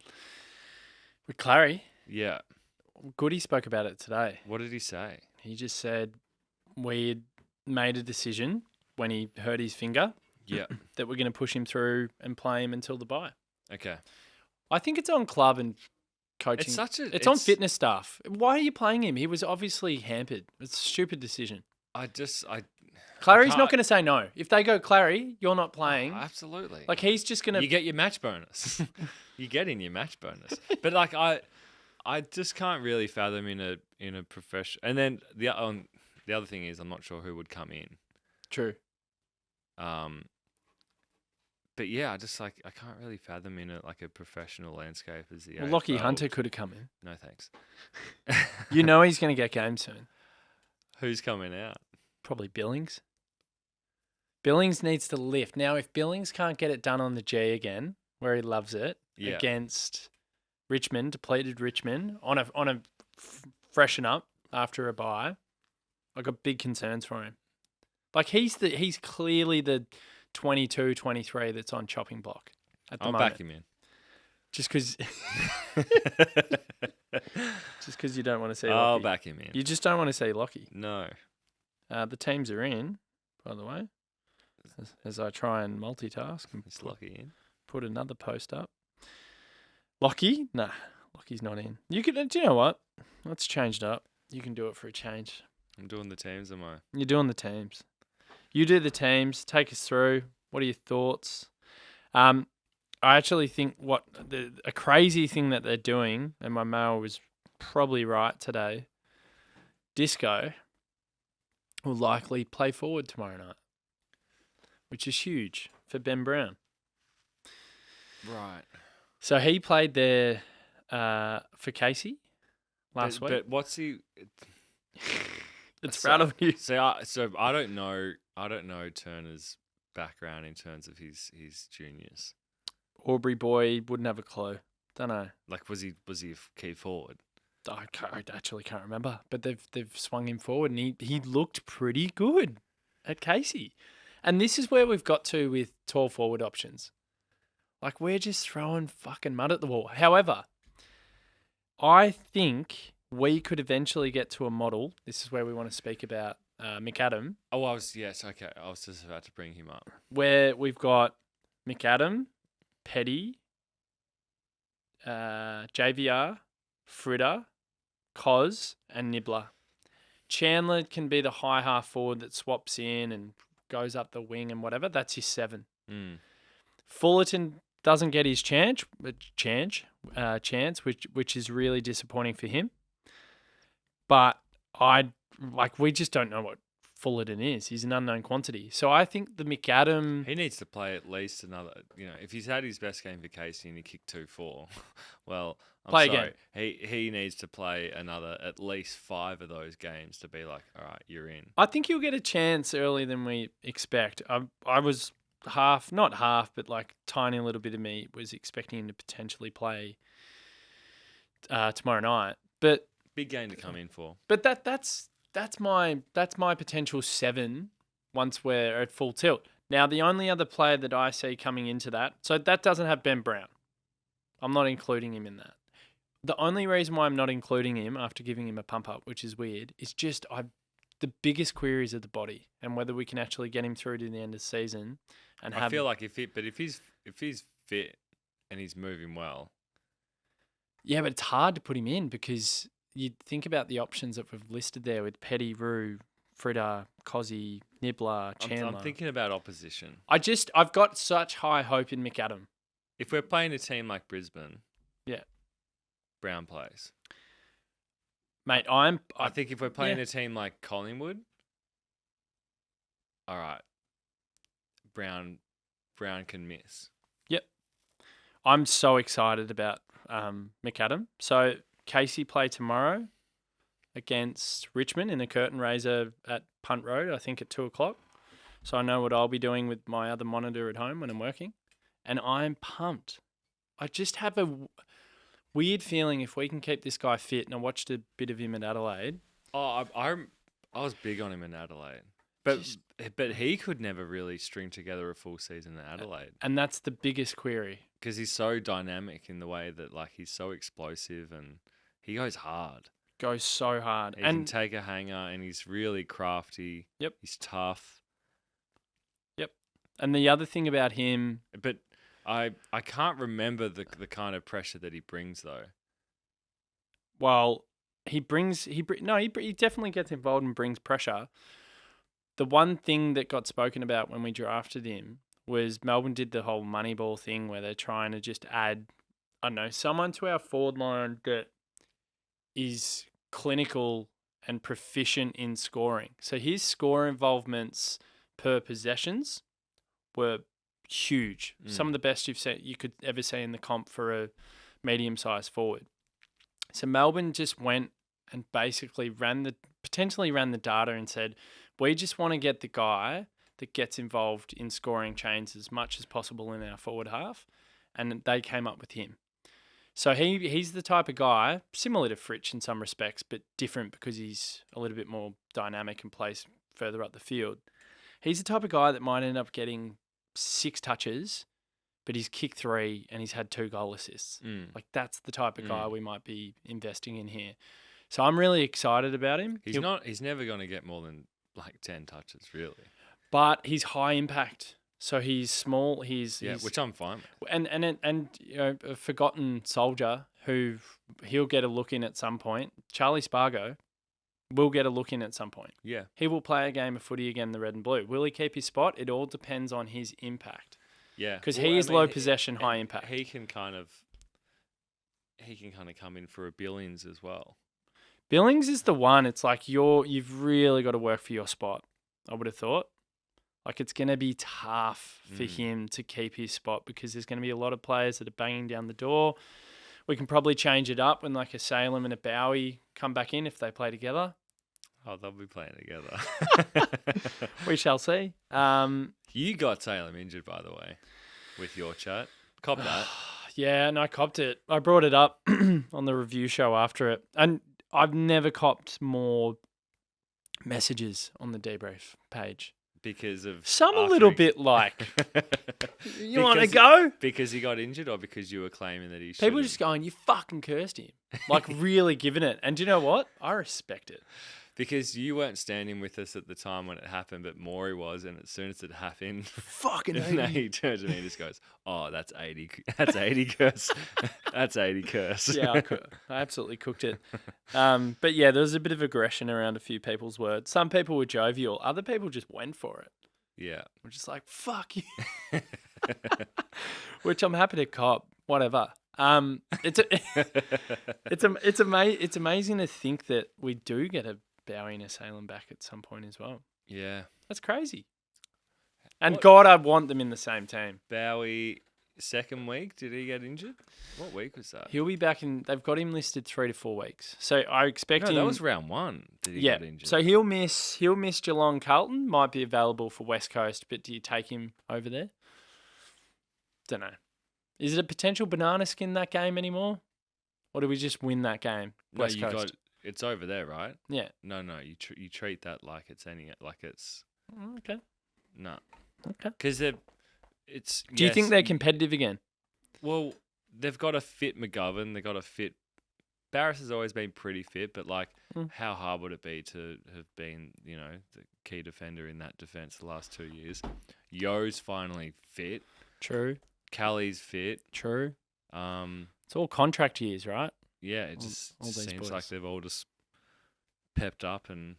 With Clary? Yeah. Goody spoke about it today. What did he say? He just said we had made a decision when he hurt his finger. Yeah. That we're going to push him through and play him until the bye. Okay. I think it's on club and coaching. It's on fitness staff. Why are you playing him? He was obviously hampered. It's a stupid decision. Clary's not going to say no. If they go, Clary, you're not playing. Oh, absolutely. Like, he's just going to... You get your match bonus. You get in your match bonus. But like, I just can't really fathom in a profession. And then the other thing is, I'm not sure who would come in. True. But yeah, I can't really fathom in a professional landscape as the AFL. Lockie Hunter could have come in. No thanks. You know he's going to get game soon. Who's coming out? Probably Billings. Billings needs to lift. Now, if Billings can't get it done on the G again, where he loves it, against Richmond, depleted Richmond, on a freshen up after a bye, I've got big concerns for him. Like, he's clearly the 22, 23 that's on chopping block at the moment. I'll back him in. Just because... Just because you don't want to see I'll Lockie. back him in. You just don't want to see Lockie. No. The teams are in, by the way, as I try and multitask and Is Lockie in? put another post up. Lockie? Nah, Lockie's not in. You could. Do you know what? Let's change it up. You can do it for a change. I'm doing the teams, am I? You're doing the teams. You do the teams. Take us through. What are your thoughts? I actually think a crazy thing that they're doing, and my mail was probably right today. Disco will likely play forward tomorrow night, which is huge for Ben Brown. Right. So he played there for Casey last week. But what's he? It's rattled you. So I don't know. I don't know Turner's background in terms of his juniors. Aubrey boy wouldn't have a clue. Don't know. Like, was he a key forward? I actually can't remember. But they've swung him forward, and he looked pretty good at Casey. And this is where we've got to with tall forward options. Like, we're just throwing fucking mud at the wall. However, I think we could eventually get to a model. This is where we want to speak about McAdam. Oh, yes, okay. I was just about to bring him up. Where we've got McAdam, Petty, JVR, Fritter, Cos, and Nibbler. Chandler can be the high half forward that swaps in and goes up the wing and whatever. That's his 7. Fullerton doesn't get his chance, which is really disappointing for him. But we just don't know what Fullerton is. He's an unknown quantity. So I think the McAdam... He needs to play at least another... if he's had his best game for Casey and he kicked 2-4, well, Again. He needs to play at least 5 of those games to be like, all right, you're in. I think he'll get a chance earlier than we expect. I was not half, but like tiny little bit of me was expecting him to potentially play tomorrow night. But big game to come in for. But that's my potential 7 once we're at full tilt. Now, the only other player that I see coming into that, so that doesn't have Ben Brown. I'm not including him in that. The only reason why I'm not including him after giving him a pump up, which is weird, is just the biggest queries of the body and whether we can actually get him through to the end of the season. And I feel like if he's fit and he's moving well. Yeah, but it's hard to put him in because you think about the options that we've listed there with Petty, Roo, Fritter, Cozzy, Nibbler, Chandler. I'm thinking about opposition. I've got such high hope in McAdam. If we're playing a team like Brisbane, yeah, Brown plays. Mate, I think if we're playing a team like Collingwood, all right, Brown can miss. Yep. I'm so excited about McAdam. So Casey play tomorrow against Richmond in a curtain raiser at Punt Road, I think at 2:00. So I know what I'll be doing with my other monitor at home when I'm working. And I'm pumped. I just have a weird feeling if we can keep this guy fit, and I watched a bit of him at Adelaide. Oh, I was big on him in Adelaide. But he could never really string together a full season in Adelaide. And that's the biggest query. Because he's so dynamic in the way that he's so explosive and he goes hard. Goes so hard. He can take a hanger and he's really crafty. Yep. He's tough. Yep. And the other thing about him... But I can't remember the kind of pressure that he brings though. Well, he definitely gets involved and brings pressure. The one thing that got spoken about when we drafted him was Melbourne did the whole Moneyball thing where they're trying to just add, I don't know, someone to our forward line that is clinical and proficient in scoring. So his score involvements per possessions were huge. Some of the best you could ever see in the comp for a medium-sized forward. So Melbourne just went and basically potentially ran the data and said, we just want to get the guy that gets involved in scoring chains as much as possible in our forward half. And they came up with him. So he's the type of guy, similar to Fritsch in some respects, but different because he's a little bit more dynamic and plays further up the field. He's the type of guy that might end up getting 6 touches, but he's kicked 3 and he's had 2 goal assists. Like, that's the type of guy we might be investing in here. So I'm really excited about him. He's never going to get more than like 10 touches, really. But he's high impact. So he's small. He's which I'm fine with. And a forgotten soldier who he'll get a look in at some point. Charlie Spargo will get a look in at some point. Yeah. He will play a game of footy again, the red and blue. Will he keep his spot? It all depends on his impact. Yeah. Because he is low possession, high impact. He can kind of come in for a Billings as well. Billings is the one. It's like you've really got to work for your spot, I would have thought. Like, it's going to be tough for him to keep his spot because there's going to be a lot of players that are banging down the door. We can probably change it up when like a Salem and a Bowie come back in if they play together. Oh, they'll be playing together. We shall see. You got Salem injured, by the way, with your chat. Cop that. Yeah, and I copped it. I brought it up on the review show after it. And I've never copped more messages on the DeeBrief page. Because of some a little bit like, you want to go? Because he got injured or because you were claiming that he should? People just going, you fucking cursed him. Like, really giving it. And do you know what? I respect it. Because you weren't standing with us at the time when it happened, but Maury was, and as soon as it happened, fucking he turns to me and just goes, "Oh, that's 80. That's 80 curse. That's 80 curse." Yeah, I absolutely cooked it. But yeah, there was a bit of aggression around a few people's words. Some people were jovial. Other people just went for it. Yeah, we're just like, "Fuck you," which I'm happy to cop. Whatever. It's amazing to think that we do get a Bowie and a Salem back at some point as well. Yeah. That's crazy. And God, I'd want them in the same team. Bowie, second week, did he get injured? What week was that? He'll be back they've got him listed 3 to 4 weeks. So I expect him. No, that was round 1 that he got injured. So he'll miss Geelong Carlton, might be available for West Coast, but do you take him over there? Don't know. Is it a potential banana skin that game anymore? Or do we just win that game? West Coast. It's over there, right? Yeah. No, you treat that like it's okay. No. Okay. Because it's. Do you think they're competitive again? Well, they've got to fit McGovern. They've got to fit. Barris has always been pretty fit, but like, how hard would it be to have been, the key defender in that defense the last 2 years? Yo's finally fit. True. Callie's fit. True. It's all contract years, right? Yeah, it just seems like they've all just pepped up and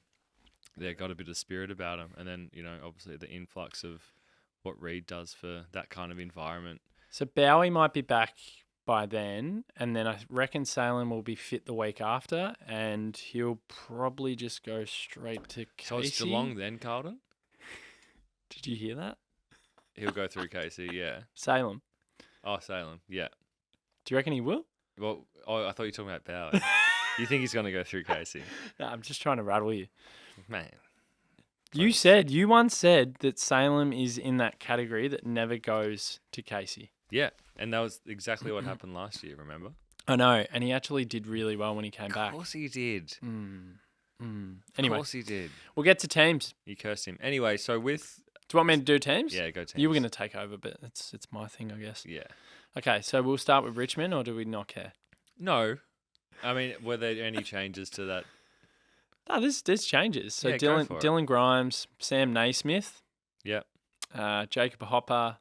they've got a bit of spirit about them. And then, obviously the influx of what Reid does for that kind of environment. So Bowie might be back by then, and then I reckon Salem will be fit the week after, and he'll probably just go straight to Casey. So it's Geelong then, Carlton? Did you hear that? He'll go through Casey, yeah. Salem. Oh, Salem, yeah. Do you reckon he will? Well, I thought you were talking about Bowie. You think he's going to go through Casey? No, I'm just trying to rattle you. Man. You once said that Salem is in that category that never goes to Casey. Yeah, and that was exactly what happened last year, remember? I know, and he actually did really well when he came back. Of course he did. Anyway, of course he did. We'll get to teams. You cursed him. Anyway, so with... Do you want me to do teams? Yeah, go teams. You were going to take over, but it's my thing, I guess. Yeah. Okay, so we'll start with Richmond, or do we not care? No. I mean, were there any changes to that? No, there's changes. So Yeah, Dylan Grimes, Sam Naismith. Yep. Jacob Hopper,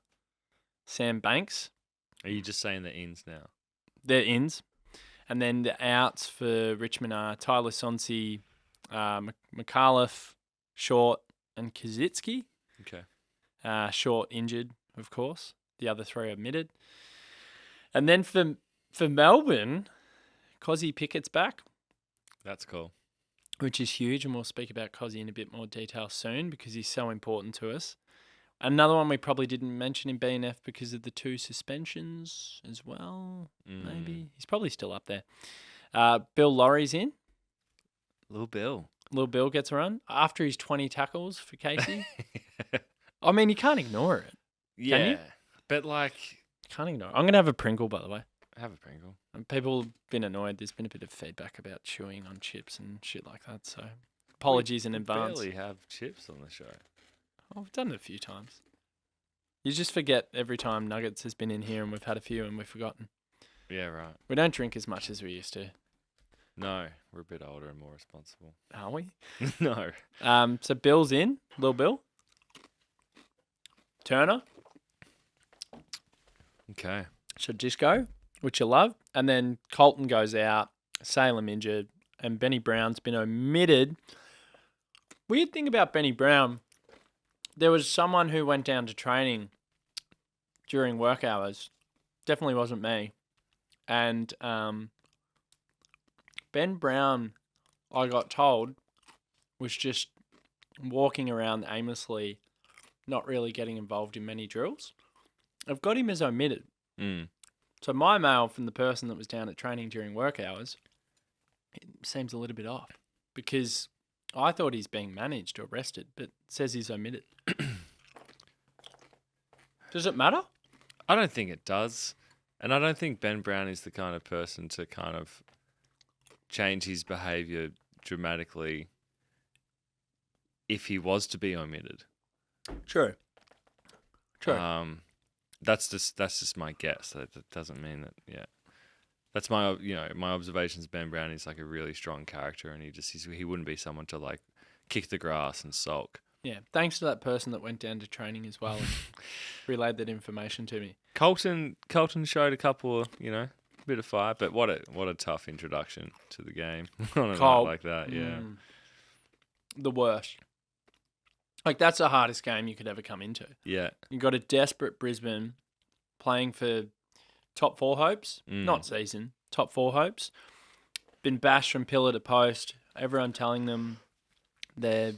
Sam Banks. Are you just saying the ins now? They're ins. And then the outs for Richmond are Tyler Sonsi, McAuliffe, Short, and Kazitsky. Okay. Short injured, of course. The other 3 are admitted. And then for Melbourne, Cozzy Pickett's back. That's cool. Which is huge, and we'll speak about Cozzy in a bit more detail soon because he's so important to us. Another one we probably didn't mention in BNF because of the 2 suspensions as well, maybe. He's probably still up there. Bill Laurie's in. Little Bill gets a run after his 20 tackles for Casey. I mean, you can't ignore it. Yeah, can you? But like... Can't ignore it. I'm going to have a Pringle, by the way. Have a Pringle. And people have been annoyed. There's been a bit of feedback about chewing on chips and shit like that, so apologies in advance. We barely have chips on the show. Oh, I've done it a few times. You just forget every time Nuggets has been in here and we've had a few and we've forgotten. Yeah, right. We don't drink as much as we used to. No, we're a bit older and more responsible. Are we? No. So Bill's in. Lil Bill. Turner. Okay. So Disco, which you love. And then Colton goes out. Salem injured. And Benny Brown's been omitted. Weird thing about Benny Brown, there was someone who went down to training during work hours. Definitely wasn't me. And Ben Brown, I got told, was just walking around aimlessly, not really getting involved in many drills. I've got him as omitted. Mm. So my mail from the person that was down at training during work hours, it seems a little bit off because I thought he's being managed or rested, but it says he's omitted. Does it matter? I don't think it does. And I don't think Ben Brown is the kind of person to kind of change his behaviour dramatically if he was to be omitted. True. That's just my guess. That doesn't mean that. Yeah, that's my my observations. Ben Brown is like a really strong character, and he wouldn't be someone to like kick the grass and sulk. Yeah, thanks to that person that went down to training as well and relayed that information to me. Colton showed a couple of bit of fire, but what a tough introduction to the game on a night like that. Yeah, the worst. Like, that's the hardest game you could ever come into. Yeah. You got a desperate Brisbane playing for top 4 hopes, not season, top 4 hopes. Been bashed from pillar to post. Everyone telling them they're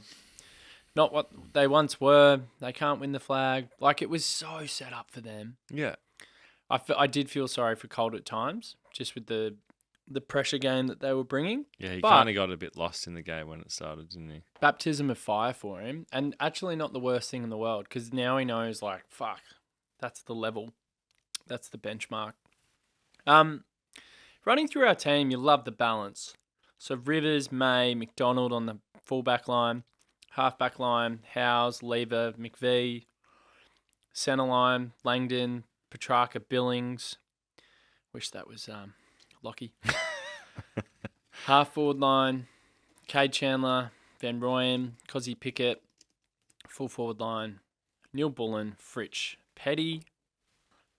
not what they once were. They can't win the flag. Like, it was so set up for them. Yeah. I did feel sorry for Colt at times, just with the pressure game that they were bringing. Yeah, he kind of got a bit lost in the game when it started, didn't he? Baptism of fire for him, and actually not the worst thing in the world, because now he knows, like, fuck, that's the level. That's the benchmark. Running through our team, you love the balance. So Rivers, May, McDonald on the fullback line, halfback line, Howes, Lever, McVee, centre line, Langdon, Petrarca, Billings. Wish that was Lockie. Half forward line, Cade Chandler, Van Rooyen, Cozzy Pickett. Full forward line, Neil Bullen, Fritsch, Petty,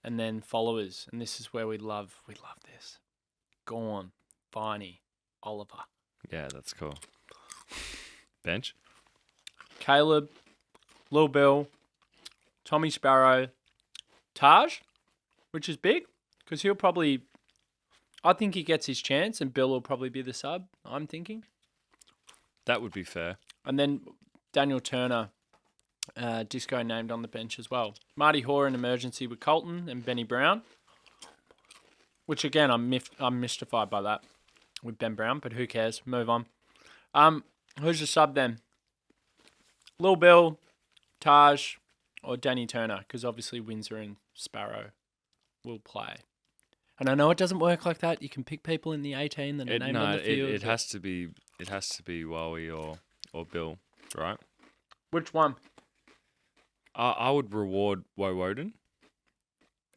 and then followers. And this is where we love this. Gawn, Viney, Oliver. Yeah, that's cool. Bench? Caleb, Lil Bill, Tommy Sparrow, Taj, which is big because he'll probably, I think he gets his chance and Bill will probably be the sub, I'm thinking. That would be fair. And then Daniel Turner, Disco named on the bench as well. Marty Hoare in emergency with Colton and Benny Brown, which again, I'm mystified by that with Ben Brown, but who cares? Move on. Who's the sub then? Lil Bill, Taj, or Danny Turner, because obviously Windsor and Sparrow will play. And I know it doesn't work like that. You can pick people in the 18 that are named on the field. It has to be Wowie or Bill, right? Which one? I would reward Woden.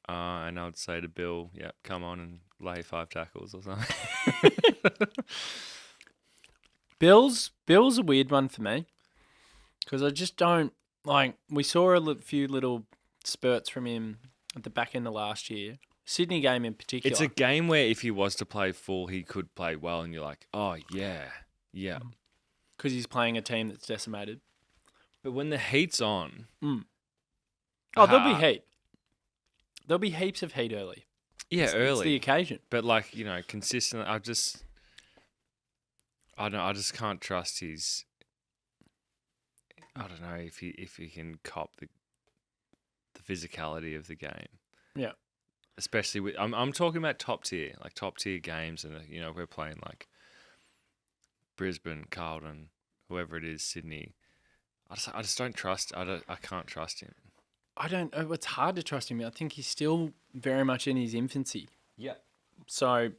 And I would say to Bill, yeah, come on and lay 5 tackles or something. Bill's a weird one for me because I just don't like. We saw a few little spurts from him at the back end of last year. Sydney game in particular. It's a game where if he was to play full, he could play well, and you're like, oh yeah. Because he's playing a team that's decimated. But when the heat's on, there'll be heat. There'll be heaps of heat early. Yeah, early. It's the occasion. But consistently, I just can't trust his. I don't know if he can cop the physicality of the game. Yeah. Especially with I'm talking about top tier games, and we're playing like Brisbane, Carlton, whoever it is, Sydney. I just don't trust. I can't trust him. I don't know. It's hard to trust him. I think he's still very much in his infancy. Yeah. So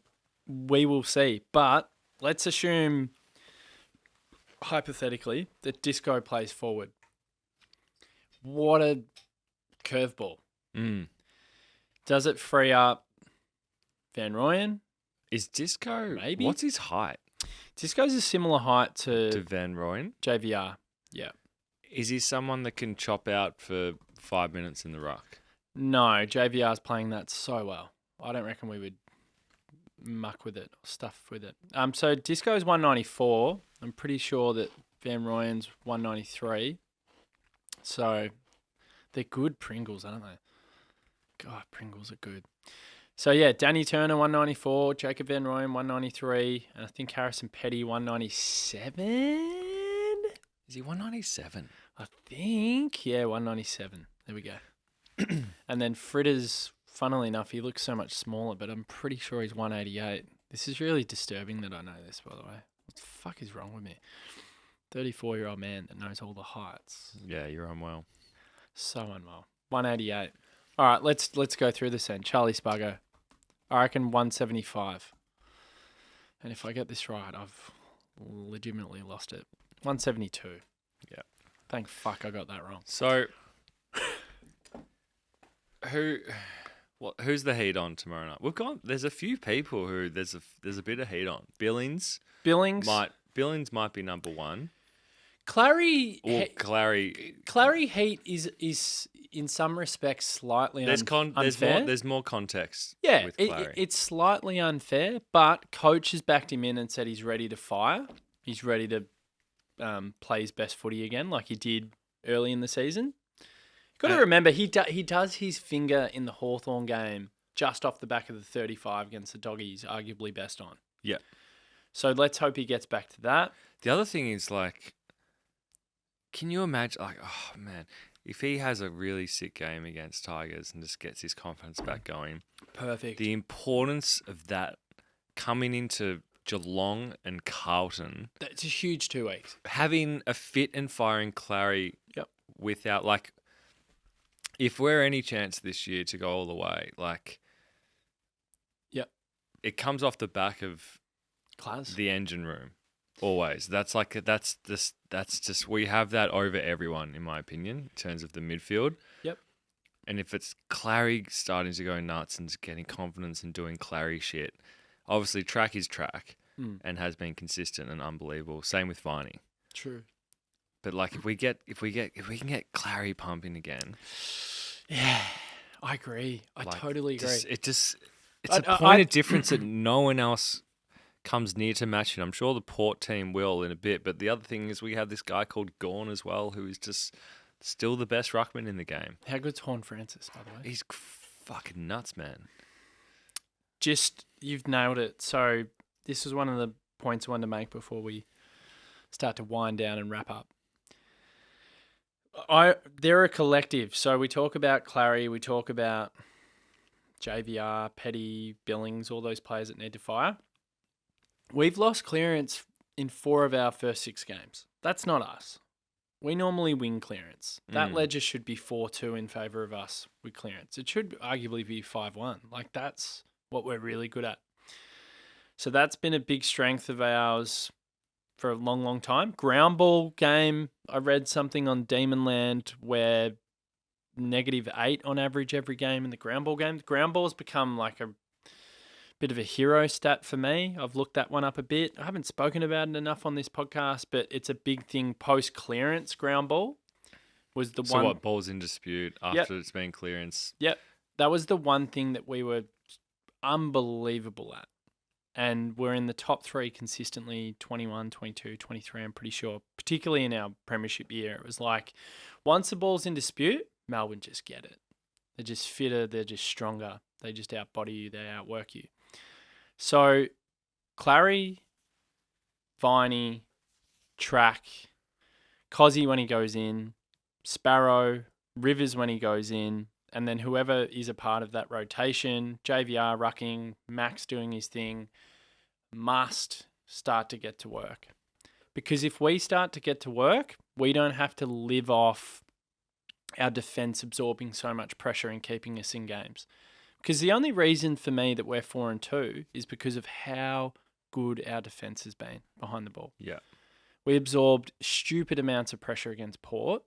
we will see. But let's assume, hypothetically, that Disco plays forward. What a Curveball. Mm. Does it free up Van Rooyen? Is Disco... Maybe. What's his height Disco's a similar height to to Van Rooyen? JVR. Yeah. Is he someone that can chop out for 5 minutes in the ruck? No, JVR's playing that so well. I don't reckon we would muck with it or stuff with it. So Disco's 194. I'm pretty sure that Van Rooyen's 193. So they're good Pringles, aren't they? God, Pringles are good. So yeah, Danny Turner 194, Jacob Van Rooyen 193, and I think Harrison Petty 197. Is he 197? I think, yeah, 197. There we go. And then Fritters, funnily enough, he looks so much smaller, but I'm pretty sure he's 188. This is really disturbing that I know this, by the way. What the fuck is wrong with me? 34-year-old man that knows all the heights. Yeah, you're unwell. So unwell. 188. All right, let's go through this then. Charlie Spargo. I reckon 175. And if I get this right, I've legitimately lost it. 172. Yeah. Thank fuck I got that wrong. So, who's the heat on tomorrow night? There's a few people who there's a bit of heat on. Billings might be number one. Clary Heat is in some respects slightly unfair. There's more context. Yeah, with Clary. It's slightly unfair, but coach has backed him in and said he's ready to fire. He's ready to play his best footy again, like he did early in the season. Got to remember he does his finger in the Hawthorn game just off the back of the 35 against the Doggies, arguably best on. Yeah. So let's hope he gets back to that. The other thing is like, can you imagine? Like, oh man, if he has a really sick game against Tigers and just gets his confidence back going, perfect. The importance of that coming into Geelong and Carlton. That's a huge 2 weeks. Having a fit and firing Clary Yep. without, like, if we're any chance this year to go all the way, like, yep, it comes off the back of class. The engine room. Always. That's just we have that over everyone, in my opinion, in terms of the midfield. Yep. And if it's Clary starting to go nuts and getting confidence and doing Clary shit, obviously track is track and has been consistent and unbelievable. Same with Viney. True. But like if we can get Clary pumping again. Yeah, I agree. I totally agree. It's a point of difference that no one else comes near to matching. I'm sure the Port team will in a bit, but the other thing is we have this guy called Gawn as well, who is just still the best ruckman in the game. How good's Horn Francis, by the way? He's fucking nuts, man. You've nailed it. So this was one of the points I wanted to make before we start to wind down and wrap up. They're a collective. So we talk about Clary, we talk about JVR, Petty, Billings, all those players that need to fire. We've lost clearance in 4 of our first 6 games. That's not us. We normally win clearance. That ledger should be 4-2 in favour of us with clearance. It should arguably be 5-1. Like, that's what we're really good at. So that's been a big strength of ours for a long, long time. Ground ball game, I read something on Demonland where -8 on average every game in the ground ball game. The ground ball has become like a bit of a hero stat for me. I've looked that one up a bit. I haven't spoken about it enough on this podcast, but it's a big thing post-clearance ground ball. Was the one. So what, ball's in dispute after it's been clearance? Yep. That was the one thing that we were unbelievable at. And we're in the top 3 consistently, 21, 22, 23, I'm pretty sure. Particularly in our premiership year. It was like, once the ball's in dispute, Melbourne just get it. They're just fitter, they're just stronger. They just outbody you, they outwork you. So, Clary, Viney, Track, Cozzy when he goes in, Sparrow, Rivers when he goes in, and then whoever is a part of that rotation, JVR rucking, Max doing his thing, must start to get to work. Because if we start to get to work, we don't have to live off our defence absorbing so much pressure and keeping us in games. Because the only reason for me that we're 4-2 is because of how good our defence has been behind the ball. Yeah. We absorbed stupid amounts of pressure against Port.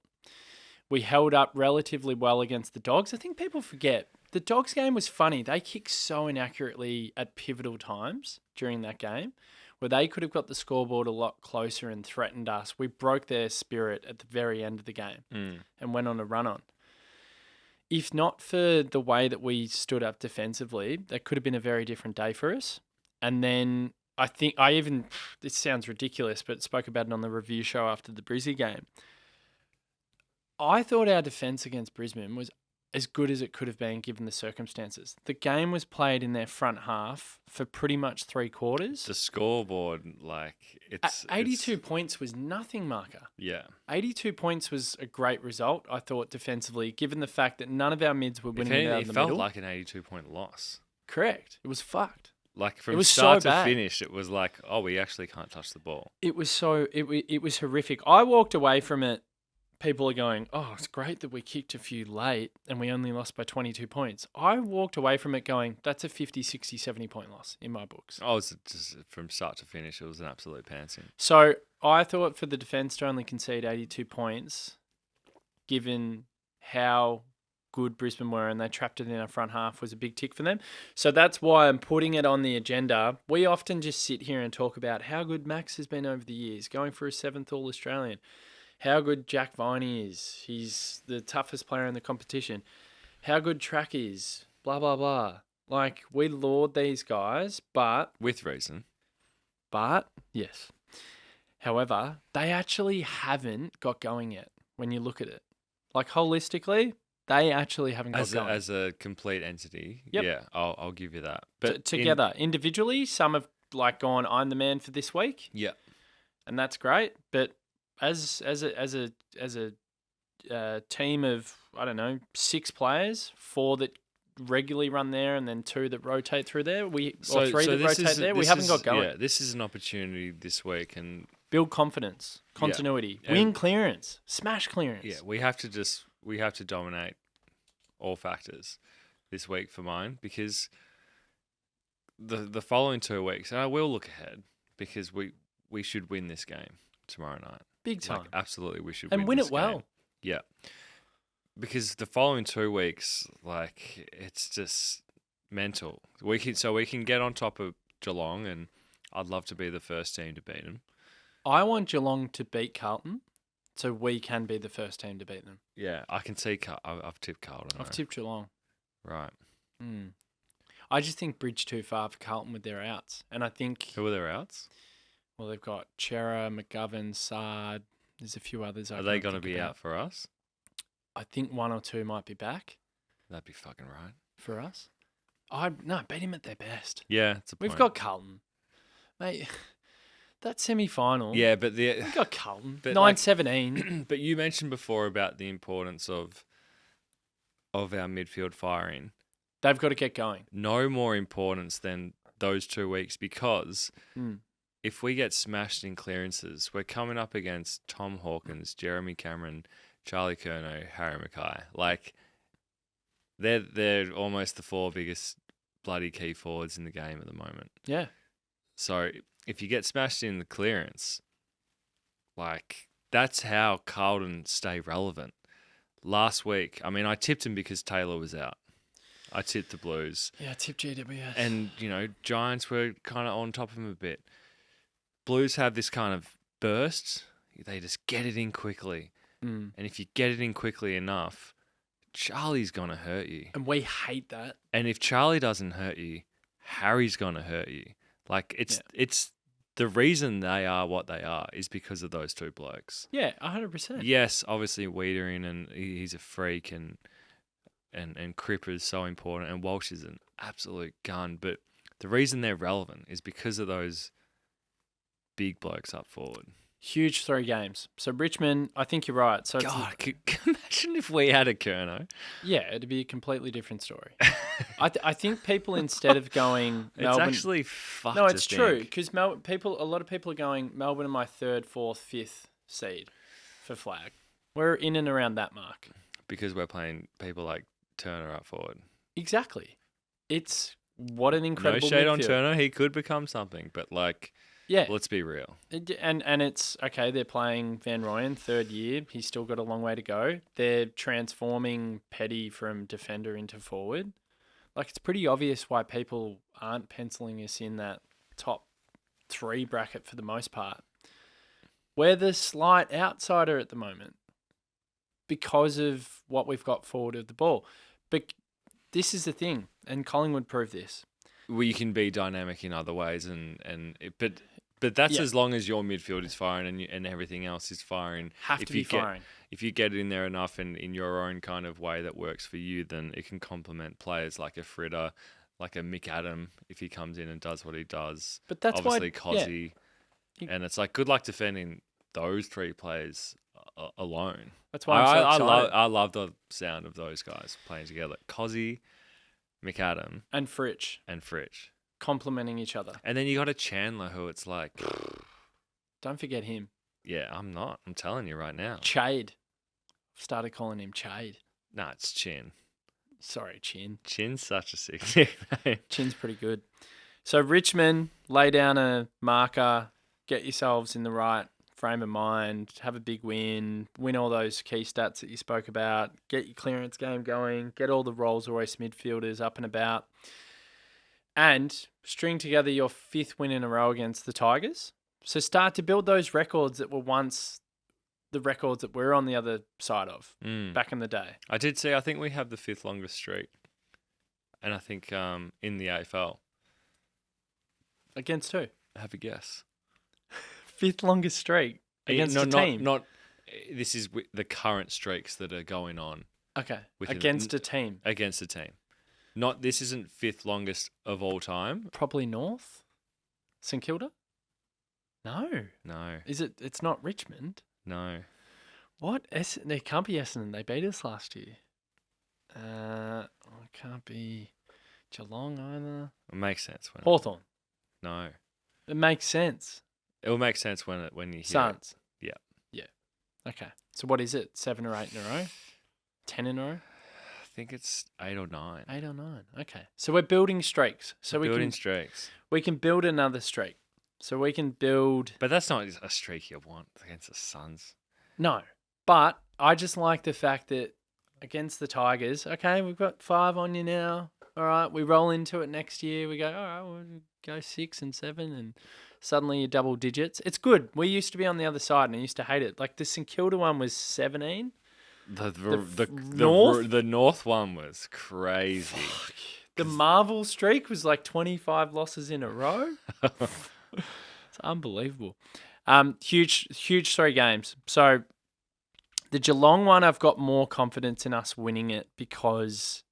We held up relatively well against the Dogs. I think people forget the Dogs game was funny. They kicked so inaccurately at pivotal times during that game where they could have got the scoreboard a lot closer and threatened us. We broke their spirit at the very end of the game and went on a run on. If not for the way that we stood up defensively, that could have been a very different day for us. And then I think this sounds ridiculous, but spoke about it on the review show after the Brizzy game. I thought our defence against Brisbane was as good as it could have been given the circumstances. The game was played in their front half for pretty much 3/4. The scoreboard, it's 82 points was nothing, Marca. Yeah. 82 points was a great result, I thought, defensively, given the fact that none of our mids were winning out of the middle. It felt like an 82-point loss. Correct. It was fucked. From start to finish, it was like, oh, we actually can't touch the ball. It was it was horrific. I walked away from it. People are going, oh, it's great that we kicked a few late and we only lost by 22 points. I walked away from it going, that's a 50, 60, 70-point loss in my books. Oh, it's just from start to finish, it was an absolute pantsing. So I thought for the defence to only concede 82 points, given how good Brisbane were and they trapped it in our front half, was a big tick for them. So that's why I'm putting it on the agenda. We often just sit here and talk about how good Max has been over the years, going for a 7th All-Australian. How good Jack Viney is. He's the toughest player in the competition. How good Track is. Blah, blah, blah. Like, we laud these guys, but... With reason. But, yes. However, they actually haven't got going yet when you look at it. Like, holistically, they actually haven't got going. As a complete entity, yep. Yeah, I'll give you that. But together, individually, some have, gone, I'm the man for this week. Yeah. And that's great, but... As a team of, I don't know, 6 players, 4 that regularly run there and then 2 that rotate through there, or 3 that rotate there, we haven't got going. Yeah, this is an opportunity this week and build confidence, continuity, win clearance, smash clearance. Yeah, we have to dominate all factors this week for mine because the following 2 weeks, and I will look ahead because we should win this game tomorrow night. Big time. Absolutely, we should win this it well. Game. Yeah. Because the following 2 weeks, it's just mental. We can get on top of Geelong, and I'd love to be the first team to beat them. I want Geelong to beat Carlton, so we can be the first team to beat them. Yeah, I can see. I've tipped Carlton. I've tipped Geelong. Right. I just think bridge too far for Carlton with their outs, and I think who are their outs? Well, they've got Chera, McGovern, Sard. There's a few others. Are they going to be out for us? I think 1 or 2 might be back. That'd be fucking right. For us? Beat him at their best. Yeah, it's a point. We've got Carlton. Mate, that semi-final. Yeah, but we've got Carlton. 9-17. But you mentioned before about the importance of our midfield firing. They've got to get going. No more importance than those 2 weeks because... If we get smashed in clearances, we're coming up against Tom Hawkins, Jeremy Cameron, Charlie Curnow, Harry Mackay. They're almost the 4 biggest bloody key forwards in the game at the moment. Yeah. So if you get smashed in the clearance, that's how Carlton stay relevant. Last week, I tipped him because Taylor was out. I tipped the Blues. Yeah, I tipped GWS. And, Giants were kind of on top of him a bit. Blues have this kind of burst. They just get it in quickly. And if you get it in quickly enough, Charlie's going to hurt you. And we hate that. And if Charlie doesn't hurt you, Harry's going to hurt you. It's the reason they are what they are is because of those 2 blokes. Yeah, 100%. Yes, obviously Wiedering and he's a freak and Cripper is so important and Walsh is an absolute gun. But the reason they're relevant is because of those big blokes up forward. Huge 3 games. So Richmond, I think you're right. So God, imagine if we had a Curnow. Yeah, it'd be a completely different story. I think people instead of going Melbourne, it's actually fucked. No, it's true because a lot of people are going Melbourne are my 3rd, 4th, 5th seed for flag. We're in and around that mark because we're playing people like Turner up forward. Exactly. It's what an incredible. No shade midfield. on Turner, he could become something, but Yeah. Let's be real. And it's, okay, they're playing Van Rooyen, third year. He's still got a long way to go. They're transforming Petty from defender into forward. Like, it's pretty obvious why people aren't penciling us in that top 3 bracket for the most part. We're the slight outsider at the moment because of what we've got forward of the ball. But this is the thing, and Collingwood proved this. We can be dynamic in other ways, but that's as long as your midfield is firing and everything else is firing. Have to be firing. If you get it in there enough and in your own kind of way that works for you, then it can complement players like a Fritter, like a Mick Adam, if he comes in and does what he does. But that's obviously why, Cozzy. And it's like, good luck defending those 3 players alone. That's why I'm so excited. I love the sound of those guys playing together. Cozzy, McAdam, and Fritsch. Complementing each other. And then you got a Chandler who it's like... Don't forget him. Yeah, I'm not. I'm telling you right now. Chade. I've started calling him Chade. Nah, it's Chin. Sorry, Chin. Chin's such a sick nickname. Chin's pretty good. So Richmond, lay down a marker, get yourselves in the right frame of mind, have a big win all those key stats that you spoke about, get your clearance game going, get all the Rolls-Royce midfielders up and about, and string together your 5th win in a row against the Tigers. So start to build those records that were once the records that we're on the other side of back in the day. I think we have the 5th longest streak. And I think in the AFL. Against who? Have a guess. 5th longest streak against a team? This is the current streaks that are going on. Okay, against a team. Against a team. This isn't 5th longest of all time. Probably North? St Kilda? No. Is it? It's not Richmond? No. What? They can't be Essendon. They beat us last year. It can't be Geelong either. It makes sense. Hawthorn. No. It makes sense. It will make sense when you hear Suns. it. Yeah. Okay. So what is it? 7 or 8 in a row? 10 in a row? I think it's 8 or 9. 8 or 9. Okay. So we're building streaks. So Streaks. We can build another streak. So we can build. But that's not a streak you want against the Suns. No. But I just like the fact that against the Tigers, okay, we've got 5 on you now. All right, we roll into it next year. We go, all right, we'll go 6 and 7, and suddenly you're double digits. It's good. We used to be on the other side, and I used to hate it. Like the St Kilda one was 17. The North one was crazy. Fuck. The Marvel streak was like 25 losses in a row. It's unbelievable. Huge 3 games. So the Geelong one, I've got more confidence in us winning it because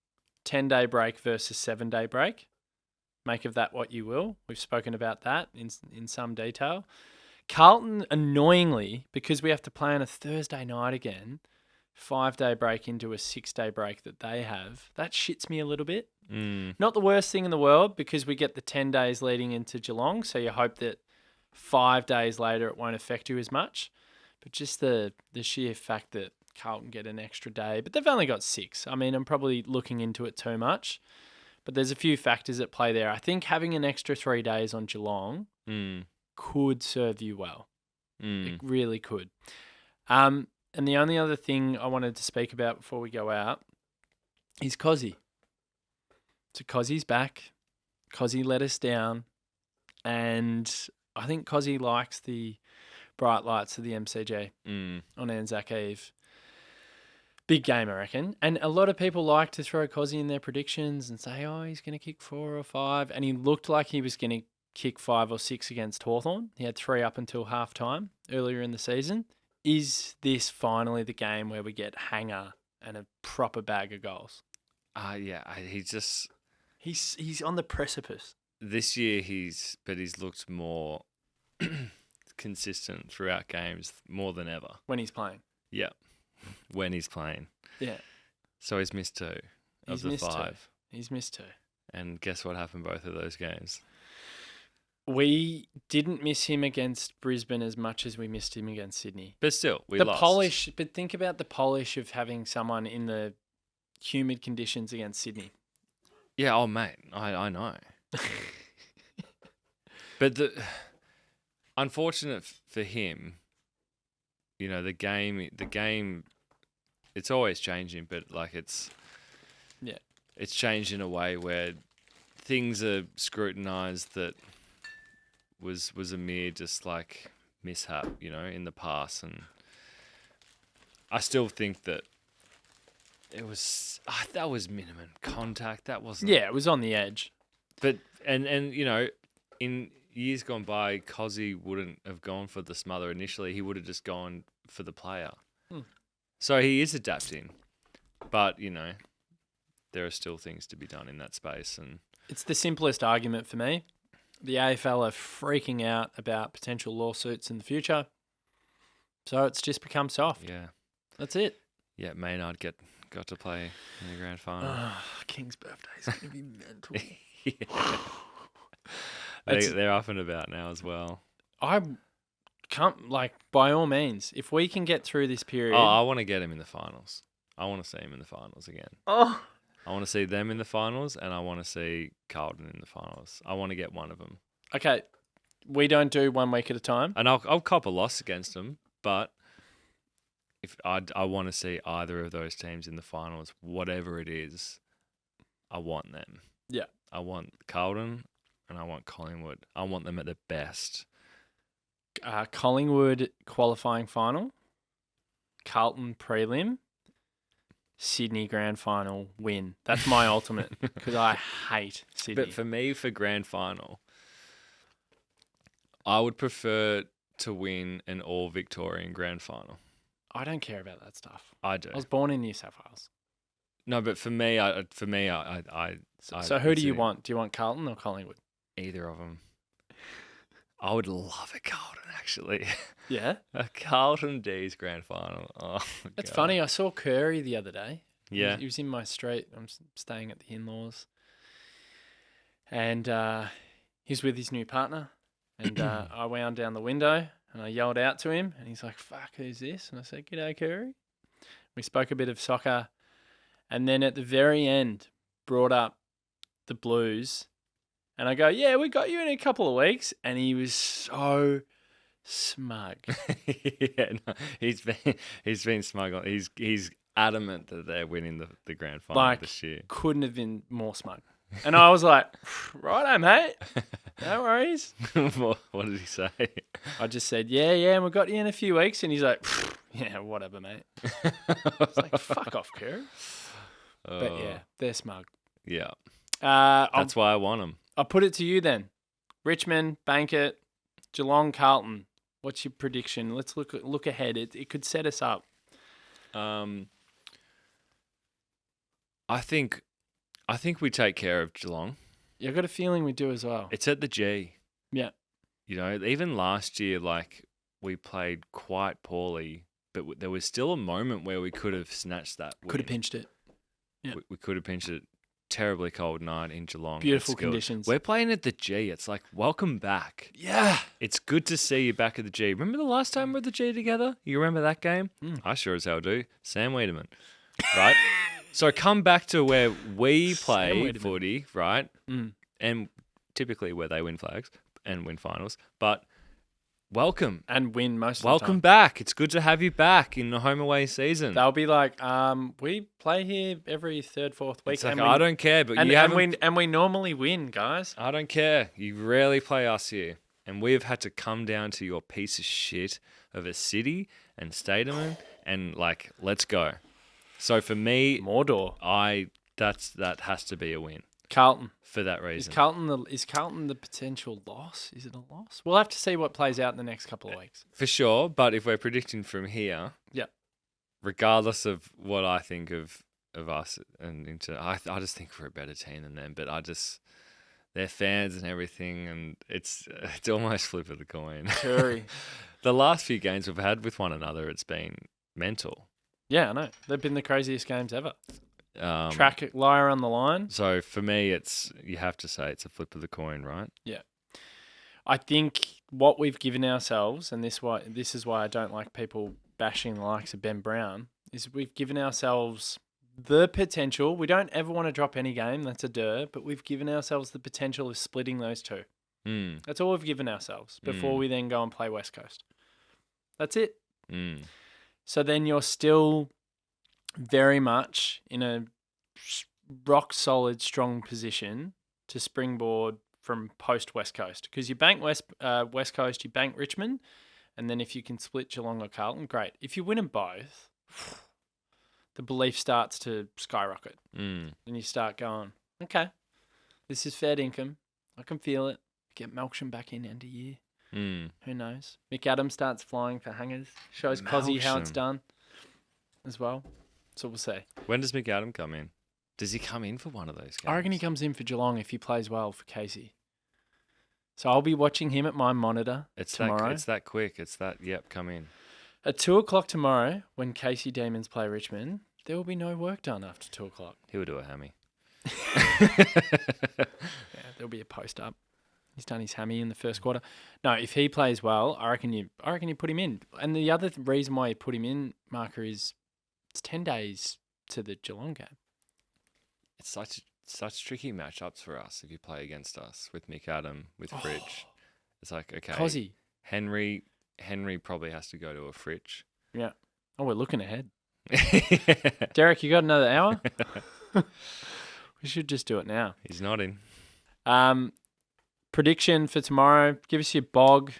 10-day break versus 7-day break. Make of that what you will. We've spoken about that in some detail. Carlton, annoyingly, because we have to play on a Thursday night again, 5-day break into a 6-day break that they have, that shits me a little bit. Not the worst thing in the world because we get the 10 days leading into Geelong, so you hope that 5 days later it won't affect you as much. But just the sheer fact that Carlton get an extra day, but they've only got 6. I mean, I'm probably looking into it too much, but there's a few factors at play there. I think having an extra 3 days on Geelong could serve you well. It really could. And the only other thing I wanted to speak about before we go out is Cozzy. So Cozzy's back. Cozzy let us down. And I think Cozzy likes the bright lights of the MCG on Anzac Eve. Big game, I reckon. And a lot of people like to throw Cozzy in their predictions and say, oh, he's going to kick 4 or 5. And he looked like he was going to kick 5 or 6 against Hawthorn. He had 3 up until half-time earlier in the season. Is this finally the game where we get hanger and a proper bag of goals? Yeah, He's on the precipice. This year he's looked more consistent throughout games more than ever. When he's playing. Yeah. When he's playing. Yeah. So he's missed 2 of the 5. He's missed 2. And guess what happened both of those games? We didn't miss him against Brisbane as much as we missed him against Sydney. But still, we lost. Polish, but think about the polish of having someone in the humid conditions against Sydney. Yeah, oh mate, I know. But unfortunate for him. You know, the game, it's always changing, but like it's changed in a way where things are scrutinized that was a mere just like mishap, you know, in the past, and I still think that it was that was minimum contact. That wasn't. Yeah, it was on the edge. But and you know, in years gone by, Cozzy wouldn't have gone for the smother initially. He would have just gone for the player. So he is adapting, but you know, there are still things to be done in that space, and it's the simplest argument for me. The AFL are freaking out about potential lawsuits in the future, so it's just become soft. Yeah, that's it. Yeah, Maynard got to play in the grand final. King's birthday is going to be mental. They're up and about now as well. I can't, like, by all means, if we can get through this period. Oh, I want to get him in the finals. I want to see him in the finals again. Oh. I want to see them in the finals, and I want to see Carlton in the finals. I want to get one of them. Okay, we don't do 1 week at a time. And I'll cop a loss against them, but if I want to see either of those teams in the finals, whatever it is, I want them. Yeah. I want Carlton and I want Collingwood. I want them at their best. Collingwood qualifying final, Carlton prelim, Sydney grand final win. That's my ultimate, because I hate Sydney. But for me, for grand final, I would prefer to win an all Victorian grand final. I don't care about that stuff. I do. I was born in New South Wales. No, but for me, I So who do you want? Do you want Carlton or Collingwood? Either of them. I would love a Carlton, actually. Yeah? A Carlton D's grand final. Oh, It's God. funny. I saw Curry the other day. Yeah. He was in my street. I'm staying at the in-laws. And he's with his new partner. And I wound down the window and I yelled out to him. And he's like, fuck, who's this? And I said, g'day, Curry. We spoke a bit of soccer. And then at the very end, brought up the Blues. And I go, yeah, we got you in a couple of weeks. And he was so smug. Yeah, no, he's been smug. He's adamant that they're winning the grand final this year. Couldn't have been more smug. And I was like, righto, mate. No worries. What did he say? I just said, yeah, and we got you in a few weeks. And he's like, yeah, whatever, mate. I was like, fuck off, Kerr. But yeah, they're smug. Yeah. That's why I want them. I'll put it to you then. Richmond, Bankit, Geelong, Carlton. What's your prediction? Let's look ahead. It could set us up. I think we take care of Geelong. Yeah, I've got a feeling we do as well. It's at the G. Yeah. You know, even last year, like, we played quite poorly, but there was still a moment where we could have snatched that win. Could have pinched it. Yeah. We could have pinched it. Terribly cold night in Geelong. Beautiful conditions. We're playing at the G. It's like, welcome back. Yeah. It's good to see you back at the G. Remember the last time we were at the G together? You remember that game? I sure as hell do. Sam Wiedemann, right? So come back to where we play footy, right? And typically where they win flags and win finals. But welcome. And win most of the time. Welcome back. It's good to have you back in the home away season. They'll be like, we play here every third, fourth week. It's like, I don't care, but you haven't... And we normally win, guys. I don't care. You rarely play us here. And we've had to come down to your piece of shit of a city and stadium and, like, let's go. So for me... Mordor. That has to be a win. Carlton. For that reason. Is Carlton the potential loss? Is it a loss? We'll have to see what plays out in the next couple of weeks. For sure, but if we're predicting from here, regardless of what I think of us and I just think we're a better team than them. But they're fans and everything, and it's almost flip of the coin. Curry. The last few games we've had with one another, it's been mental. Yeah, I know. They've been the craziest games ever. Track liar on the line. So for me, you have to say it's a flip of the coin, right? Yeah. I think what we've given ourselves, and this is why I don't like people bashing the likes of Ben Brown, is we've given ourselves the potential. We don't ever want to drop any game. That's a but we've given ourselves the potential of splitting those two. That's all we've given ourselves before we then go and play West Coast. That's it. So then you're still very much in a rock solid, strong position to springboard from post West Coast, because you bank West Coast, you bank Richmond, and then if you can split Geelong or Carlton, great. If you win them both, the belief starts to skyrocket, and you start going, okay, this is fair income. I can feel it. Get Melksham back in end of year. Who knows? Mick Adams starts flying for hangers. Shows Cozzy how it's done as well. So we'll see. When does Mick Adams come in? Does he come in for one of those games? I reckon he comes in for Geelong if he plays well for Casey. So I'll be watching him at my monitor tomorrow. It's that quick. Come in. At 2 o'clock tomorrow, when Casey Demons play Richmond, there will be no work done after 2 o'clock. He'll do a hammy. Yeah, there'll be a post up. He's done his hammy in the first quarter. No, if he plays well, I reckon you put him in. And the other reason why you put him in, Marca, is it's 10 days to the Geelong game. It's such tricky matchups for us if you play against us with Mick Adam, with Fridge. It's like, okay, Cozzy. Henry probably has to go to a Fridge. Yeah. Oh, we're looking ahead. Derek, you got another hour? We should just do it now. He's nodding. Prediction for tomorrow. Give us your bog.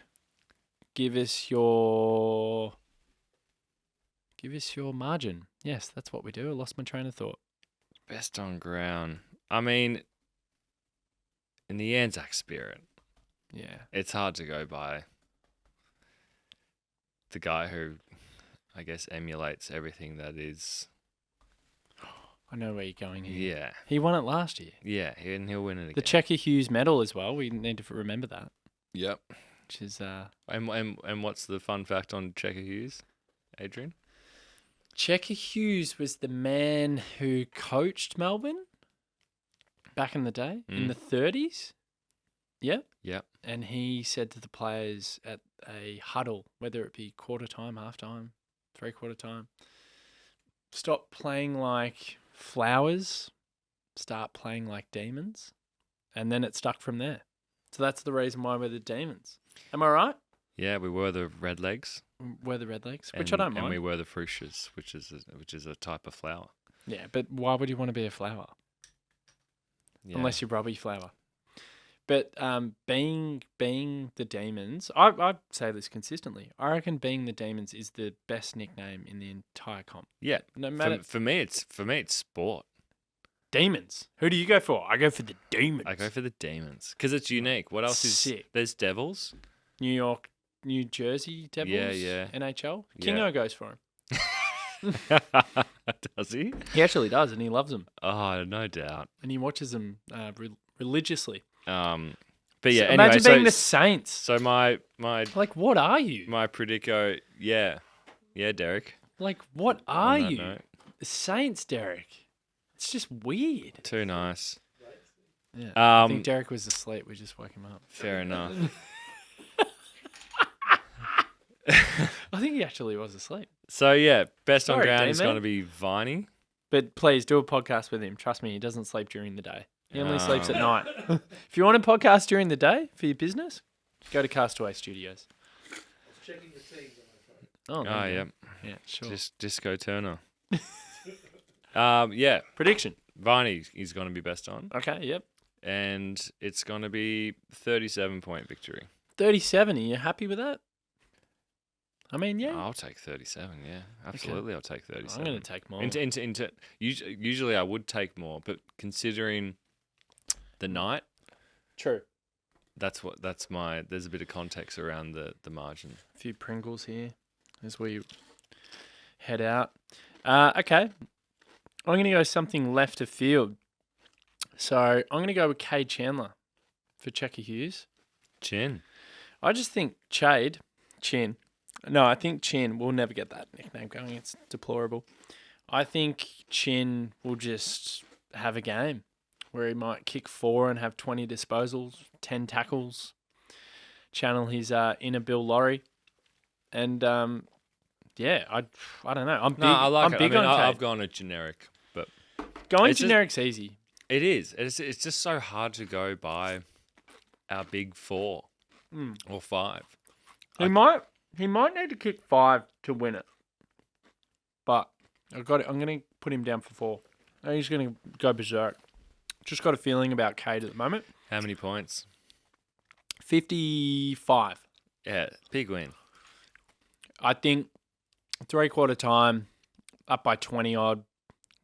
Give us your margin. Yes, that's what we do. I lost my train of thought. Best on ground. I mean, in the Anzac spirit, yeah, it's hard to go by the guy who, I guess, emulates everything that is. I know where you're going here. Yeah. He won it last year. Yeah, and he'll win it again. The Checker Hughes medal as well. We need to remember that. Yep. Which is And what's the fun fact on Checker Hughes, Adrian? Checker Hughes was the man who coached Melbourne back in the day, in the 30s. Yep. Yep. And he said to the players at a huddle, whether it be quarter time, half time, 3/4 time, stop playing like flowers, start playing like demons. And then it stuck from there. So that's the reason why we're the Demons. Am I right? Yeah, we were the red legs. We're the red legs, which I don't mind. And we were the fuchsias, which is a type of flower. Yeah, but why would you want to be a flower? Yeah. Unless you're Robbie Flower. But being the Demons, I say this consistently. I reckon being the Demons is the best nickname in the entire comp. Yeah. No matter For me, it's sport. Demons. Who do you go for? I go for the Demons. I go for the Demons because it's unique. What else is sick? There's Devils. New Jersey Devils. Yeah. NHL. Yeah. Kingo goes for him. Does he? He actually does, and he loves them. Oh, no doubt. And he watches them religiously. But yeah, imagine anyway, being the Saints. So my like, what are you? My predico, yeah, Derek. Like, what are you? Note. The Saints, Derek. It's just weird. Too nice. Yeah. I think Derek was asleep. We just woke him up. Fair enough. I think he actually was asleep. So yeah, best on Sorry, ground D-man. is going to be Viney. But please do a podcast with him. Trust me, he doesn't sleep during the day. He only sleeps at night. If you want a podcast during the day for your business, go to Castaway Studios. I was checking the teams on my phone. Oh, yeah. Yeah, sure. Just Disco Turner. Yeah. Prediction. Viney is going to be best on. Okay, yep. And it's going to be 37-point victory. 37. Are you happy with that? I mean, yeah. I'll take 37, yeah. Absolutely, I'll take 37. I'm going to take more. Usually I would take more, but considering the night, True. there's a bit of context around the margin. A few Pringles here as we head out. Okay. I'm going to go something left of field. So I'm going to go with Cade Chandler for Checker Hughes. Chin. I just think Chin. No, I think Chin will never get that nickname going. It's deplorable. I think Chin will just have a game where he might kick 4 and have 20 disposals, 10 tackles, channel his inner Bill Laurie. And, yeah, I don't know. I'm big, I like it. big I mean, on Cade. I've gone a generic, but Going it's generic's easy. it is. It's just so hard to go by our big 4 or 5. He might need to kick 5 to win it. But I'm going to put him down for 4. And he's going to go berserk. Just got a feeling about Cade at the moment. How many points? 55. Yeah, big win. I think 3/4 time, up by 20 odd.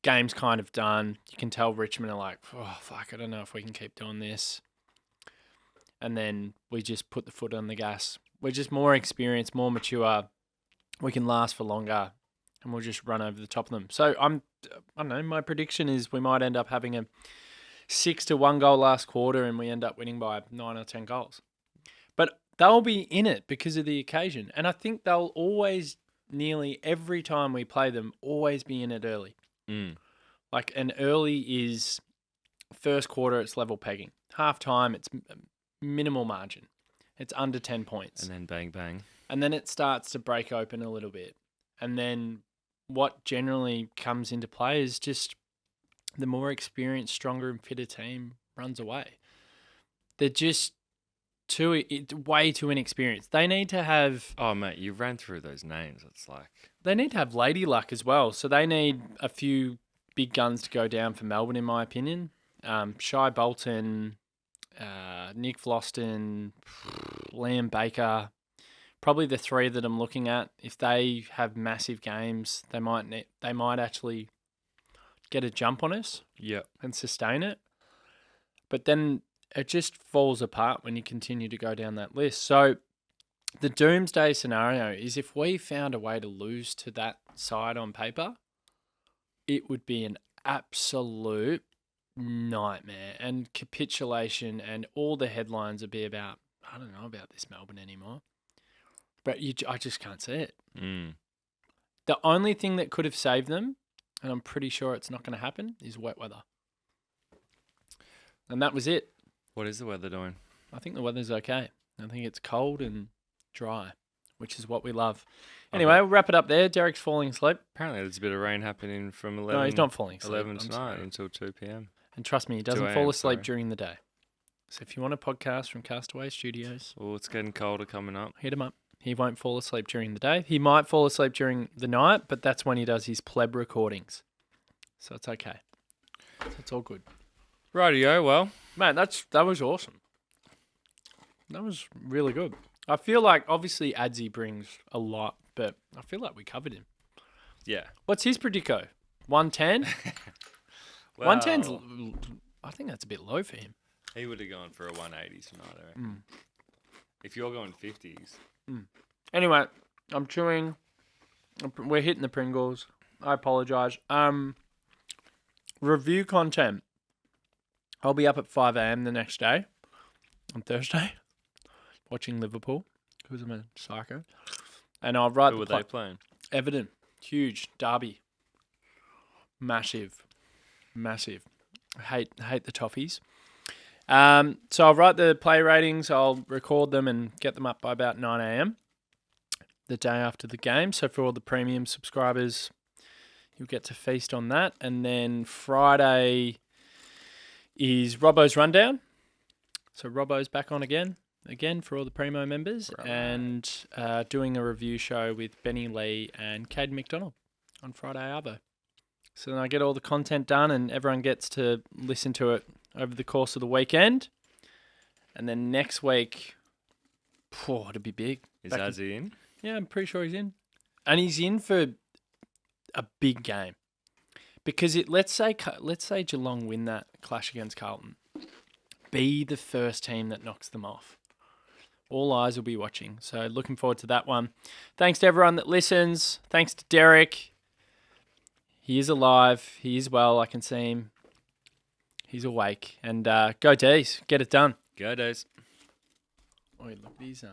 Game's kind of done. You can tell Richmond are like, oh, fuck, I don't know if we can keep doing this. And then we just put the foot on the gas. We're just more experienced, more mature. We can last for longer, and we'll just run over the top of them. So I don't know, my prediction is we might end up having a 6-1 goal last quarter, and we end up winning by 9 or 10 goals. But they'll be in it because of the occasion. And I think they'll always, nearly every time we play them, always be in it early. Like, and early is first quarter, it's level pegging. Half time, it's minimal margin. It's under 10 points. And then bang, bang. And then it starts to break open a little bit. And then what generally comes into play is just the more experienced, stronger and fitter team runs away. They're just way too inexperienced. They need to have... Oh, mate, you ran through those names. It's like... They need to have lady luck as well. So they need a few big guns to go down for Melbourne, in my opinion. Shai Bolton, Nick Floston, Liam Baker, probably the 3 that I'm looking at. If they have massive games, they might actually get a jump on us. Yep. And sustain it. But then it just falls apart when you continue to go down that list. So the doomsday scenario is if we found a way to lose to that side on paper, it would be an absolute nightmare and capitulation, and all the headlines would be about, I don't know about this Melbourne anymore. But I just can't see it. The only thing that could have saved them, and I'm pretty sure it's not going to happen, is wet weather. And that was it. What is the weather doing? I think the weather's okay. I think it's cold and dry, which is what we love. Anyway, we'll wrap it up there. Derek's falling asleep. Apparently there's a bit of rain happening from 11. No, he's not falling asleep. 11 tonight until 2 p.m. And trust me, he doesn't 2 fall a.m., asleep sorry. during the day. So if you want a podcast from Castaway Studios, Oh, it's getting colder coming up. hit him up. He won't fall asleep during the day. He might fall asleep during the night, but that's when he does his pleb recordings. So it's okay. So it's all good. Rightio, well. Man, that was awesome. That was really good. I feel like obviously Adzi brings a lot, but I feel like we covered him. Yeah. What's his predico? 110? Well, 110's, I think that's a bit low for him. He would have gone for a 180 tonight, I reckon. If you're going 50s. Anyway, I'm chewing. We're hitting the Pringles. I apologise. Review content. I'll be up at 5 a.m. the next day, on Thursday, watching Liverpool, because I'm a psycho. And I'll write Who were they playing? Everton. Huge. Derby. Massive. I hate the Toffees. So I'll write the play ratings. I'll record them and get them up by about 9 a.m. the day after the game. So for all the premium subscribers, you'll get to feast on that. And then Friday is Robbo's Rundown. So Robbo's back on again for all the Primo members. Right. And doing a review show with Benny Lee and Caden McDonald on Friday Arvo. So then I get all the content done and everyone gets to listen to it over the course of the weekend. And then next week, it'll be big. Is Azzy in? Yeah, I'm pretty sure he's in. And he's in for a big game. Because let's say Geelong win that clash against Carlton. Be the first team that knocks them off. All eyes will be watching. So looking forward to that one. Thanks to everyone that listens. Thanks to Derek. He is alive. He is well. I can see him. He's awake. And go D's. Get it done. Go Days. Oh, look, these